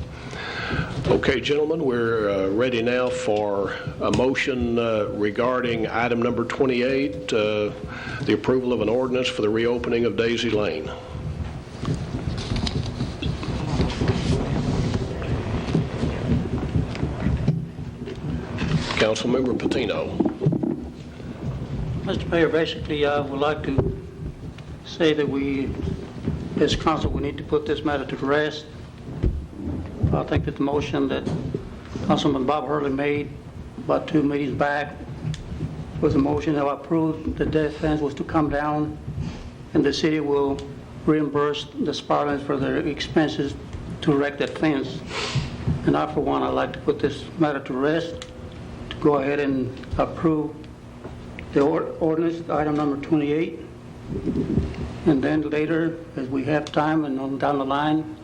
Okay, gentlemen, we're ready now for a motion regarding item number 28, the approval of an ordinance for the reopening of Daisy Lane. Councilmember Patino. Mr. Mayor, basically, I would like to say that we, as council, we need to put this matter to rest. I think that the motion that Councilman Bob Hurley made about 2 meetings back was a motion that approved the death fence was to come down, and the city will reimburse the Spartans for their expenses to erect that fence. And I, for one, I'd like to put this matter to rest, to go ahead and approve the ordinance, item number 28, and then later, as we have time and on down the line,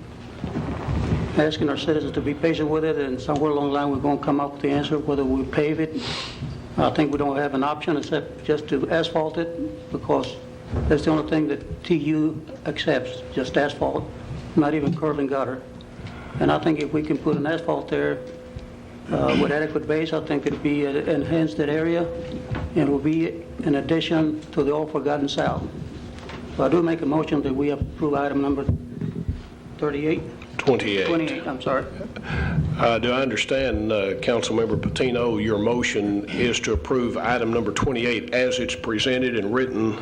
asking our citizens to be patient with it, and somewhere along the line we're going to come up with the answer whether we pave it. I think we don't have an option except just to asphalt it, because that's the only thing that TU accepts, just asphalt, not even curb and gutter. And I think if we can put an asphalt there with adequate base, I think it'd be enhance that area, and it will be an addition to the All Forgotten South. So I do make a motion that we approve item number 38. 28, I'm sorry. Do I understand, Councilmember Patino, your motion is to approve item number 28 as it's presented and written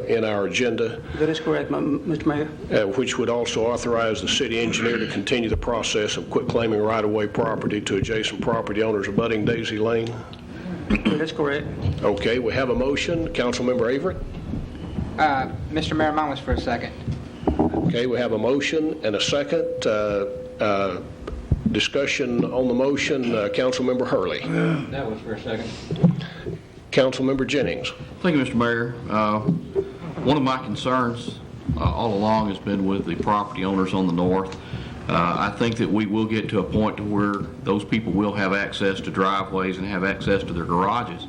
in our agenda? That is correct, Mr. Mayor. Which would also authorize the city engineer to continue the process of quitclaiming right-of-way property to adjacent property owners abutting Daisy Lane? That is correct. Okay, we have a motion. Councilmember Averett? Mr. Mayor, mine was for a second. Okay, we have a motion and a second. Discussion on the motion, Councilmember Hurley. That was for a second. Councilmember Jennings. Thank you, Mr. Mayor. One of my concerns all along has been with the property owners on the north. I think that we will get to a point to where those people will have access to driveways and have access to their garages.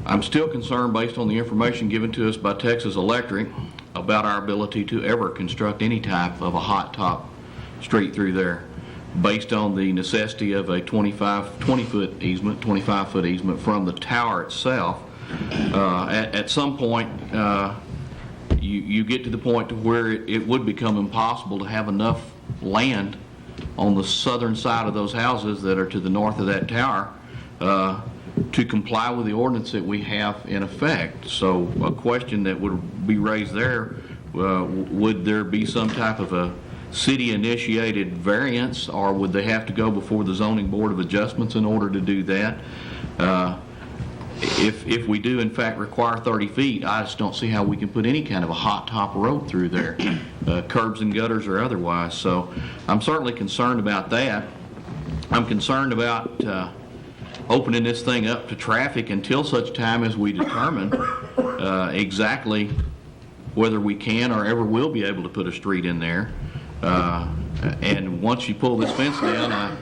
I'm still concerned, based on the information given to us by Texas Electric, about our ability to ever construct any type of a hot top street through there, based on the necessity of a 25-foot easement from the tower itself. At some point, you get to the point to where it would become impossible to have enough land on the southern side of those houses that are to the north of that tower to comply with the ordinance that we have in effect. So a question that would be raised there, would there be some type of a city-initiated variance, or would they have to go before the Zoning Board of Adjustments in order to do that? If we do in fact require 30 feet, I just don't see how we can put any kind of a hot top road through there, curbs and gutters or otherwise. So I'm certainly concerned about that. I'm concerned about opening this thing up to traffic until such time as we determine exactly whether we can or ever will be able to put a street in there. And once you pull this fence down,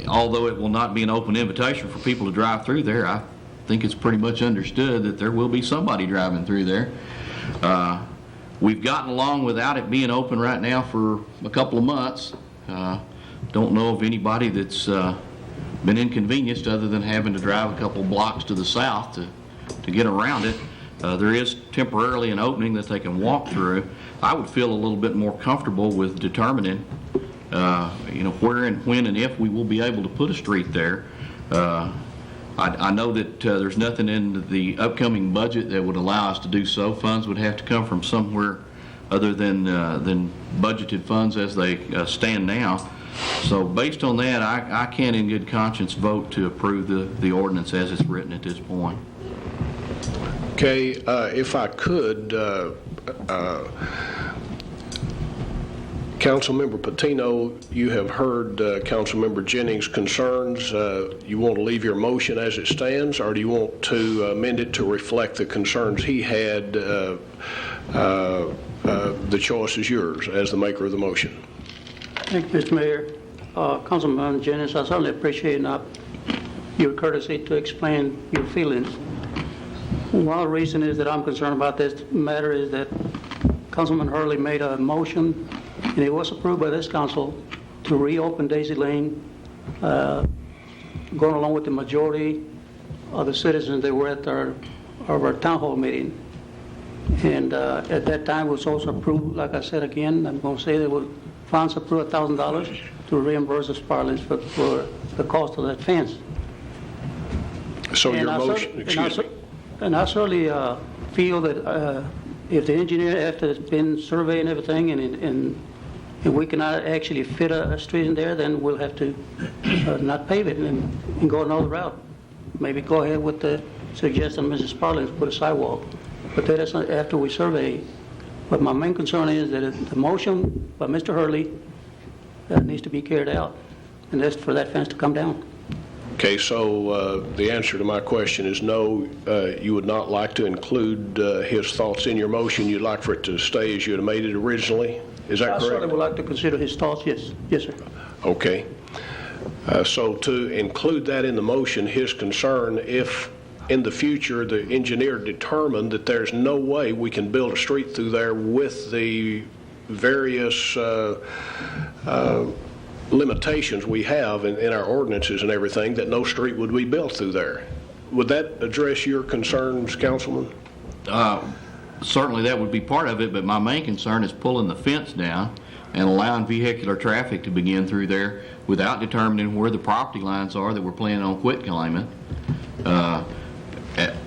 although it will not be an open invitation for people to drive through there, I think it's pretty much understood that there will be somebody driving through there. We've gotten along without it being open right now for a couple of months. Don't know of anybody that's been inconvenienced other than having to drive a couple blocks to the south to get around it. There is temporarily an opening that they can walk through. I would feel a little bit more comfortable with determining where and when and if we will be able to put a street there. I know that there's nothing in the upcoming budget that would allow us to do so. Funds would have to come from somewhere other than budgeted funds as they stand now. So based on that, I can't in good conscience vote to approve the ordinance as it's written at this point. Okay, if I could, Councilmember Patino, you have heard Councilmember Jennings' concerns. You want to leave your motion as it stands, or do you want to amend it to reflect the concerns he had? The choice is yours as the maker of the motion. Thank you, Mr. Mayor. Councilman Jennings, I certainly appreciate your courtesy to explain your feelings. One of the reasons is that I'm concerned about this matter is that Councilman Hurley made a motion, and it was approved by this council, to reopen Daisy Lane, going along with the majority of the citizens that were at our town hall meeting. And at that time, it was also approved, like I said again, I'm going to say that funds approved $1,000 to reimburse the Sparlins for the cost of that fence. So your motion, excuse me. And I certainly feel that if the engineer, after it's been surveyed and everything, and we cannot actually fit a street in there, then we'll have to not pave it and go another route. Maybe go ahead with the suggestion Mrs. Sparlins put a sidewalk. But that is after we survey. But my main concern is that the motion by Mr. Hurley needs to be carried out, and that's for that fence to come down. Okay, so the answer to my question is no, you would not like to include his thoughts in your motion. You'd like for it to stay as you had made it originally. Is that correct? I certainly would like to consider his thoughts, yes. Yes, sir. Okay. So to include that in the motion, his concern, if in the future the engineer determined that there's no way we can build a street through there with the various limitations we have in our ordinances and everything, that no street would be built through there. Would that address your concerns, Councilman? Certainly that would be part of it, but my main concern is pulling the fence down and allowing vehicular traffic to begin through there without determining where the property lines are that we're planning on quit claiming.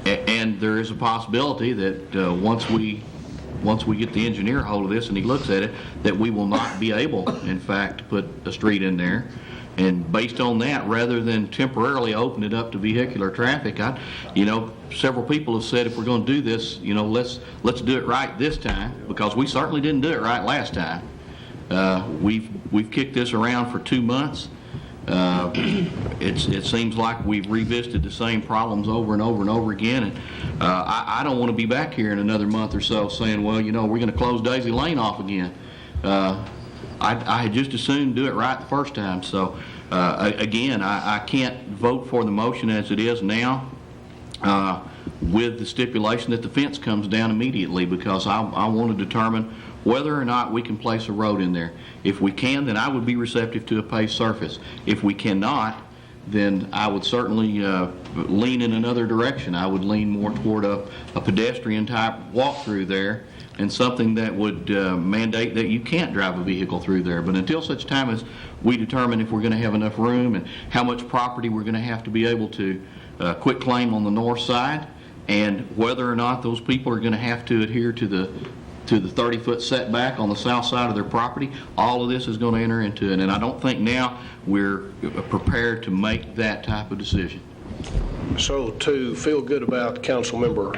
And there is a possibility that once we get the engineer a hold of this and he looks at it, that we will not be able, in fact, to put a street in there. And based on that, rather than temporarily open it up to vehicular traffic, several people have said if we're going to do this, let's do it right this time, because we certainly didn't do it right last time. We've kicked this around for 2 months. It seems like we've revisited the same problems over and over and over again. And I don't want to be back here in another month or so saying, well, we're going to close Daisy Lane off again. I had just as soon do it right the first time. So, again, I can't vote for the motion as it is now with the stipulation that the fence comes down immediately, because I want to determine whether or not we can place a road in there. If we can, then I would be receptive to a paved surface. If we cannot, then I would certainly lean in another direction. I would lean more toward a pedestrian-type walk-through there, and something that would mandate that you can't drive a vehicle through there. But until such time as we determine if we're going to have enough room and how much property we're going to have to be able to quit claim on the north side, and whether or not those people are going to have to adhere to the 30-foot setback on the south side of their property, all of this is going to enter into it. And I don't think now we're prepared to make that type of decision. So to feel good about Councilmember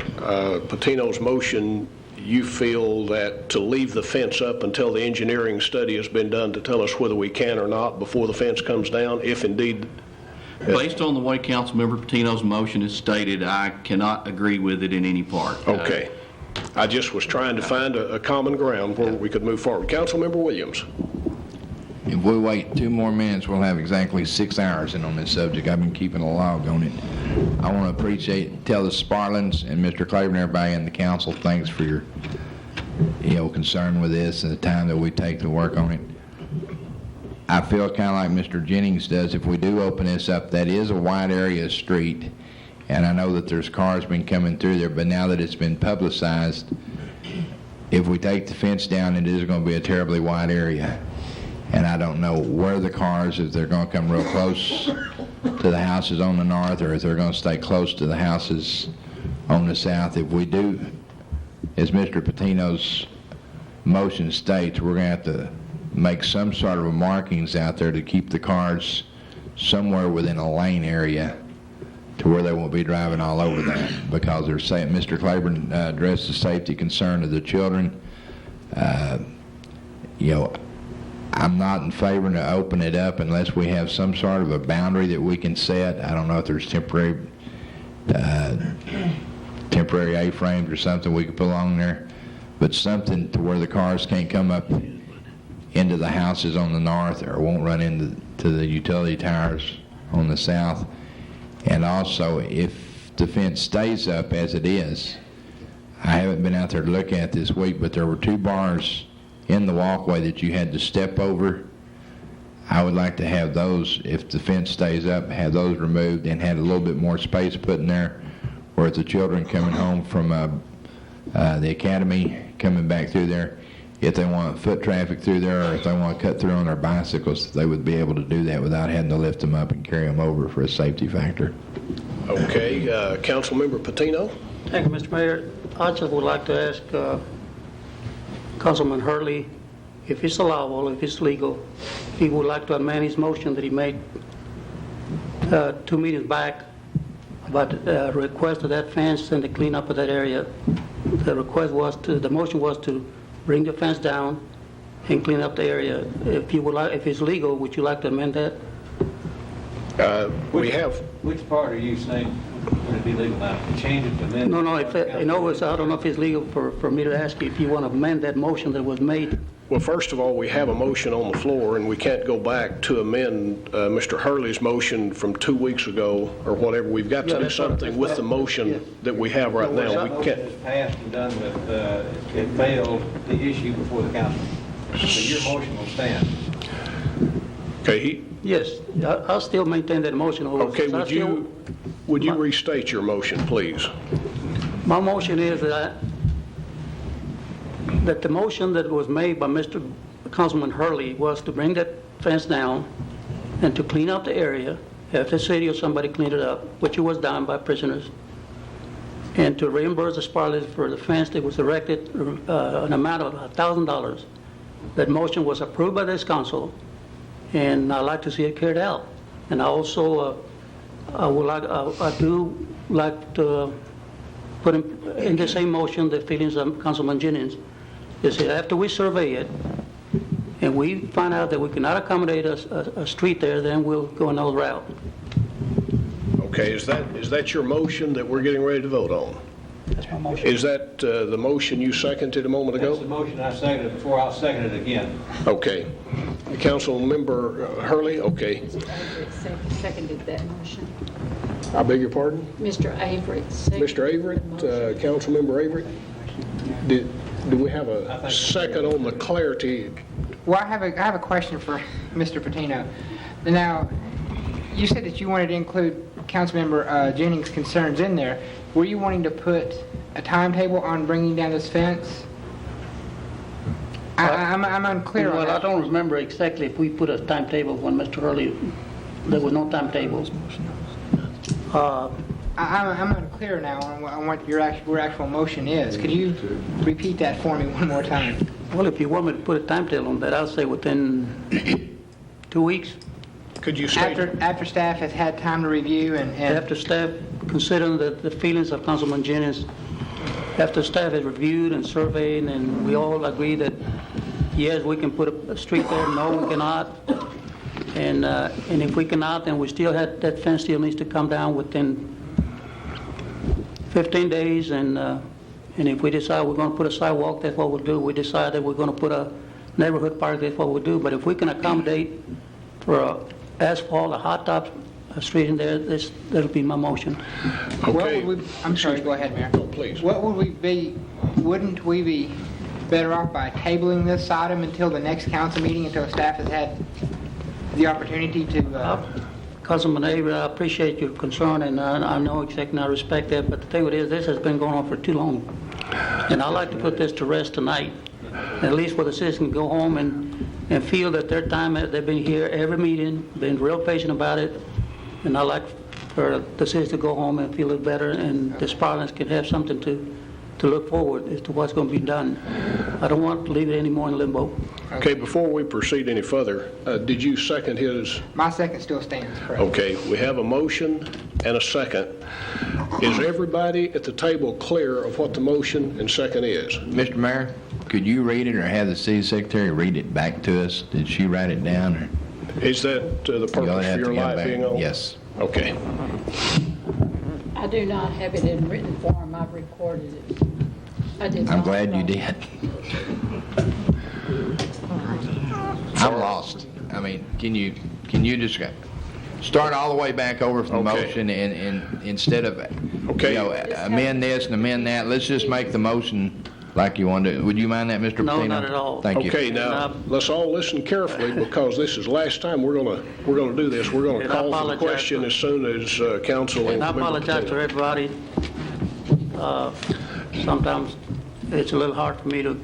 Patino's motion, you feel that to leave the fence up until the engineering study has been done to tell us whether we can or not before the fence comes down, if indeed... Based on the way Councilmember Patino's motion is stated, I cannot agree with it in any part. Okay. I just was trying to find a common ground where we could move forward. Councilmember Williams. If we wait 2 more minutes, we'll have exactly 6 hours in on this subject. I've been keeping a log on it. I want to tell the Sparlins and Mr. Claiborne, everybody in the council, thanks for your concern with this and the time that we take to work on it. I feel kind of like Mr. Jennings does. If we do open this up, that is a wide area of street, and I know that there's cars been coming through there, but now that it's been publicized, if we take the fence down, it is going to be a terribly wide area. And I don't know where the cars, if they're going to come real close to the houses on the north, or if they're going to stay close to the houses on the south. If we do, as Mr. Patino's motion states, we're going to have to make some sort of markings out there to keep the cars somewhere within a lane area to where they won't be driving all over that, because they're saying, Mr. Claiborne addressed the safety concern of the children. I'm not in favor to open it up unless we have some sort of a boundary that we can set. I don't know if there's temporary A-frames or something we could put along there, but something to where the cars can't come up into the houses on the north or won't run into the utility towers on the south. And also, if the fence stays up as it is, I haven't been out there to look at this week, but there were 2 bars in the walkway that you had to step over. I would like to have those, if the fence stays up, have those removed and had a little bit more space put in there where the children coming home from the academy coming back through there, if they want foot traffic through there or if they want to cut through on their bicycles, they would be able to do that without having to lift them up and carry them over for a safety factor. Okay, Councilmember Patino. Thank you, Mr. Mayor. I just would like to ask Councilman Hurley if it's allowable, if it's legal, if he would like to amend his motion that he made 2 meetings back about the request of that fence and the cleanup of that area. The motion was to bring the fence down and clean up the area. If you would like, if it's legal, would you like to amend that? Which part are you saying would it be legal now? To change it to amend? No. I don't know if it's legal for me to ask you if you want to amend that motion that was made. Well, first of all, we have a motion on the floor, and we can't go back to amend Mr. Hurley's motion from 2 weeks ago or whatever. We've got to do something with the motion that we have right now. We can't. The motion is passed and done with, it failed the issue before the council. So your motion will stand. Okay. Yes, I'll still maintain that motion. Okay, would you restate your motion, please? My motion is that the motion that was made by Mr. Councilman Hurley was to bring that fence down and to clean up the area, if the city or somebody cleaned it up, which it was done by prisoners, and to reimburse the Sparlins for the fence that was erected, an amount of $1,000. That motion was approved by this council, and I'd like to see it carried out. And I also, I do like to put in the same motion the feelings of Councilman Jennings. Is that after we survey it, and we find out that we cannot accommodate a street there, then we'll go another route. Okay, is that your motion that we're getting ready to vote on? That's my motion. Is that the motion you seconded a moment ago? That's the motion I seconded before. I'll second it again. Okay. Councilmember Hurley, okay. Mr. Avery seconded that motion. I beg your pardon? Mr. Avery seconded Mr. Avery, Councilmember Avery, do we have a second on the clarity? Well, I have a question for Mr. Patino. Now, you said that you wanted to include Councilmember Jennings' concerns in there. Were you wanting to put a timetable on bringing down this fence? I'm unclear on Well, that. I don't remember exactly if we put a timetable when Mr. Hurley, there was no timetables. I'm unclear now on what your actual motion is. Could you repeat that for me one more time? Well, if you want me to put a timetable on that, I'll say within 2 weeks. Could you state? After staff has had time to review and After staff, considering the feelings of Councilman Jennings, after staff has reviewed and surveyed, and we all agree that, yes, we can put a street there, no, we cannot. And if we cannot, then we still have, that fence still needs to come down within 15 days, and if we decide we're going to put a sidewalk, that's what we'll do. We decide that we're going to put a neighborhood park, that's what we'll do. But if we can accommodate for asphalt, a hot top street in there, that'll be my motion. Okay. I'm sorry, go ahead, Mayor. No, please. Wouldn't we be better off by tabling this item until the next council meeting, until staff has had the opportunity to... Councilman Avery, I appreciate your concern, and I know exactly, I respect that, but the thing is, this has been going on for too long. And I'd like to put this to rest tonight, at least where the citizens can go home and feel that their time, they've been here every meeting, been real patient about it, and I'd like for the citizens to go home and feel it better, and this Parliament can have something to look forward as to what's going to be done. I don't want to leave it any more in limbo. Okay, before we proceed any further, did you second his? My second still stands, correct. Okay, we have a motion and a second. Is everybody at the table clear of what the motion and second is? Mr. Mayor, could you read it or have the city secretary read it back to us? Did she write it down? Or? Is that the purpose for your live being on? Yes. Okay. I do not have it in written form. I've recorded it. I did I'm not glad you write did. I'm lost. I mean, can you just start all the way back over from the motion and instead of amend this and amend that, let's just make the motion like you want to. Would you mind that, Mr. Patino? No, not at all. Thank you. Okay, now let's all listen carefully because this is the last time we're going to do this. We're going to call for the question as soon as council. And I apologize to everybody. Sometimes it's a little hard for me to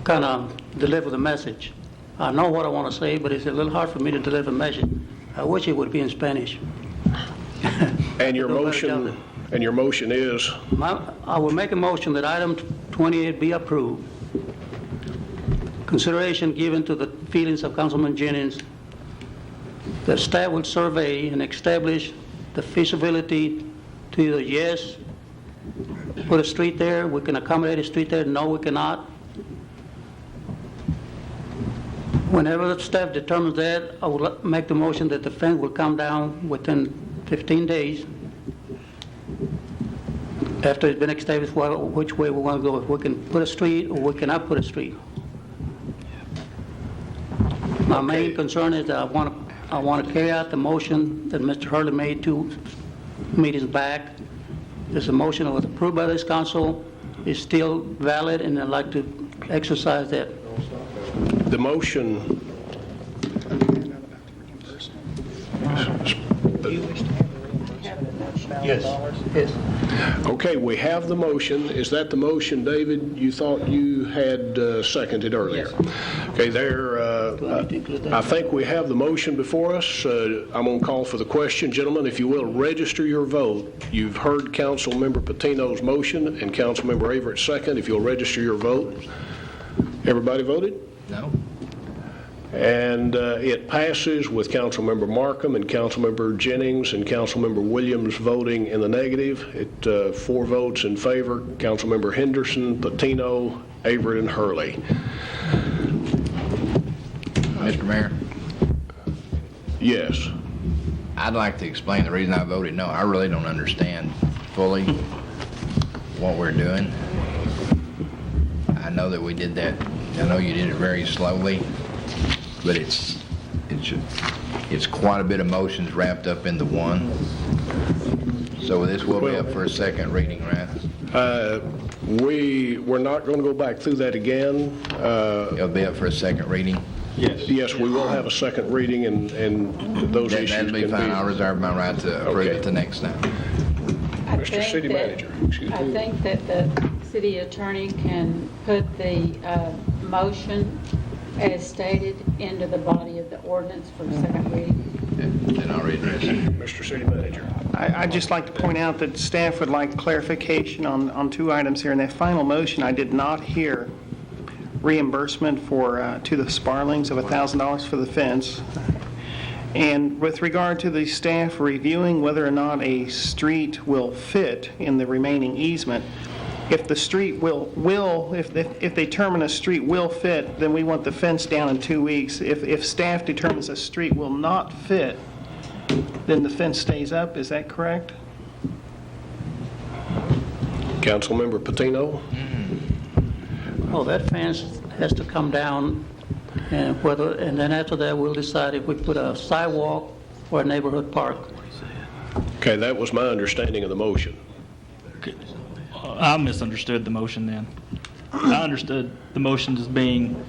kind of deliver the message. I know what I want to say, but it's a little hard for me to deliver the message. I wish it would be in Spanish. And your motion is? I will make a motion that item 28 be approved. Consideration given to the feelings of Councilman Jennings that staff will survey and establish the feasibility to either yes, put a street there, we can accommodate a street there, no, we cannot. Whenever the staff determines that, I will make the motion that the fence will come down within 15 days after it's been established which way we want to go, if we can put a street or we cannot put a street. My main concern is that I want to carry out the motion that Mr. Hurley made 2 meetings back. There's a motion that was approved by this council, is still valid, and I'd like to exercise that. The motion. Yes. Okay, we have the motion. Is that the motion, David, you thought you had seconded earlier? Yes. Okay, I think we have the motion before us. I'm going to call for the question. Gentlemen, if you will, register your vote. You've heard Councilmember Patino's motion and Councilmember Averett's second. If you'll register your vote. Everybody voted? No. And it passes with Councilmember Markham and Councilmember Jennings and Councilmember Williams voting in the negative. It 4 votes in favor, Councilmember Henderson, Patino, Avery, and Hurley. Mr. Mayor? Yes. I'd like to explain the reason I voted no. I really don't understand fully what we're doing. I know that we did that. I know you did it very slowly, but it's quite a bit of motions wrapped up into one. So this will be up for a second reading, right? We're not going to go back through that again. It'll be up for a second reading. Yes, we will have a second reading, and those issues That'd be fine. I'll reserve my right to approve it the next time. Mr. City Manager, excuse me. I think that the city attorney can put the motion as stated into the body of the ordinance for second reading. Then I'll readdress it. Mr. City Manager. I'd just like to point out that staff would like clarification on 2 items here. In that final motion, I did not hear reimbursement to the Sparlings of $1,000 for the fence. And with regard to the staff reviewing whether or not a street will fit in the remaining easement, if the street if they determine a street will fit, then we want the fence down in 2 weeks. If staff determines a street will not fit, then the fence stays up. Is that correct? Councilmember Patino? Oh, that fence has to come down, and then after that, we'll decide if we put a sidewalk or a neighborhood park. Okay, that was my understanding of the motion. I misunderstood the motion then. I understood the motion as being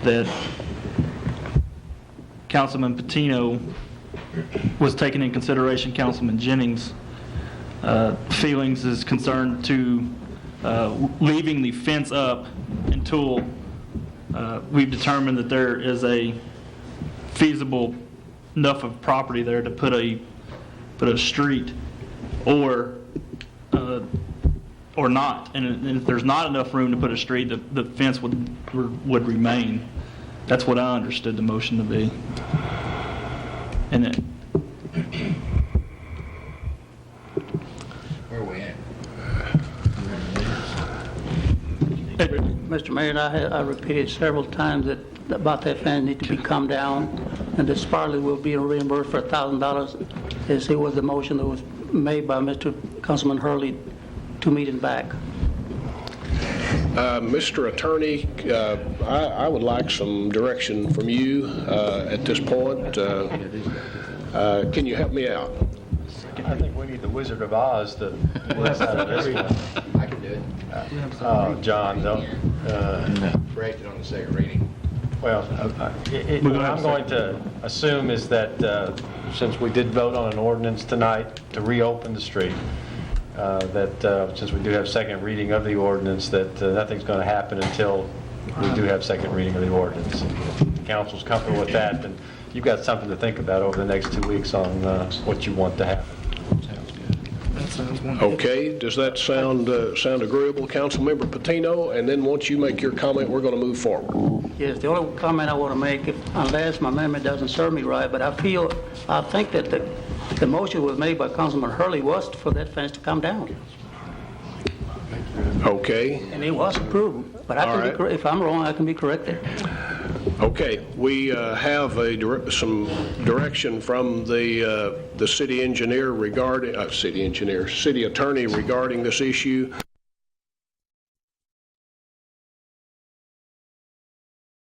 that Councilman Patino was taking in consideration Councilman Jennings' feelings as concerned to leaving the fence up until we've determined that there is a feasible enough of property there to put a street or not. And if there's not enough room to put a street, the fence would remain. That's what I understood the motion to be. And it, where are we at? Mr. Mayor, I repeated several times that about that fence need to be come down, and that Sparley will be reimbursed for $1,000, as it was the motion that was made by Mr. Councilman Hurley 2 meetings back. Mr. Attorney, I would like some direction from you at this point. Can you help me out? I think we need the Wizard of Oz to list out of this one. I can do it. John, don't. Correct it on the second reading. Well, what I'm going to assume is that since we did vote on an ordinance tonight to reopen the street, that since we do have second reading of the ordinance, that nothing's going to happen until we do have second reading of the ordinance. If the council's comfortable with that, then you've got something to think about over the next 2 weeks on what you want to happen. Okay, does that sound agreeable, Councilmember Patino? And then once you make your comment, we're going to move forward. Yes, the only comment I want to make, unless my memory doesn't serve me right, but I think that the motion was made by Councilman Hurley was for that fence to come down. Okay. And it was approved, but if I'm wrong, I can be corrected. Okay, we have some direction from the city engineer regarding city attorney regarding this issue.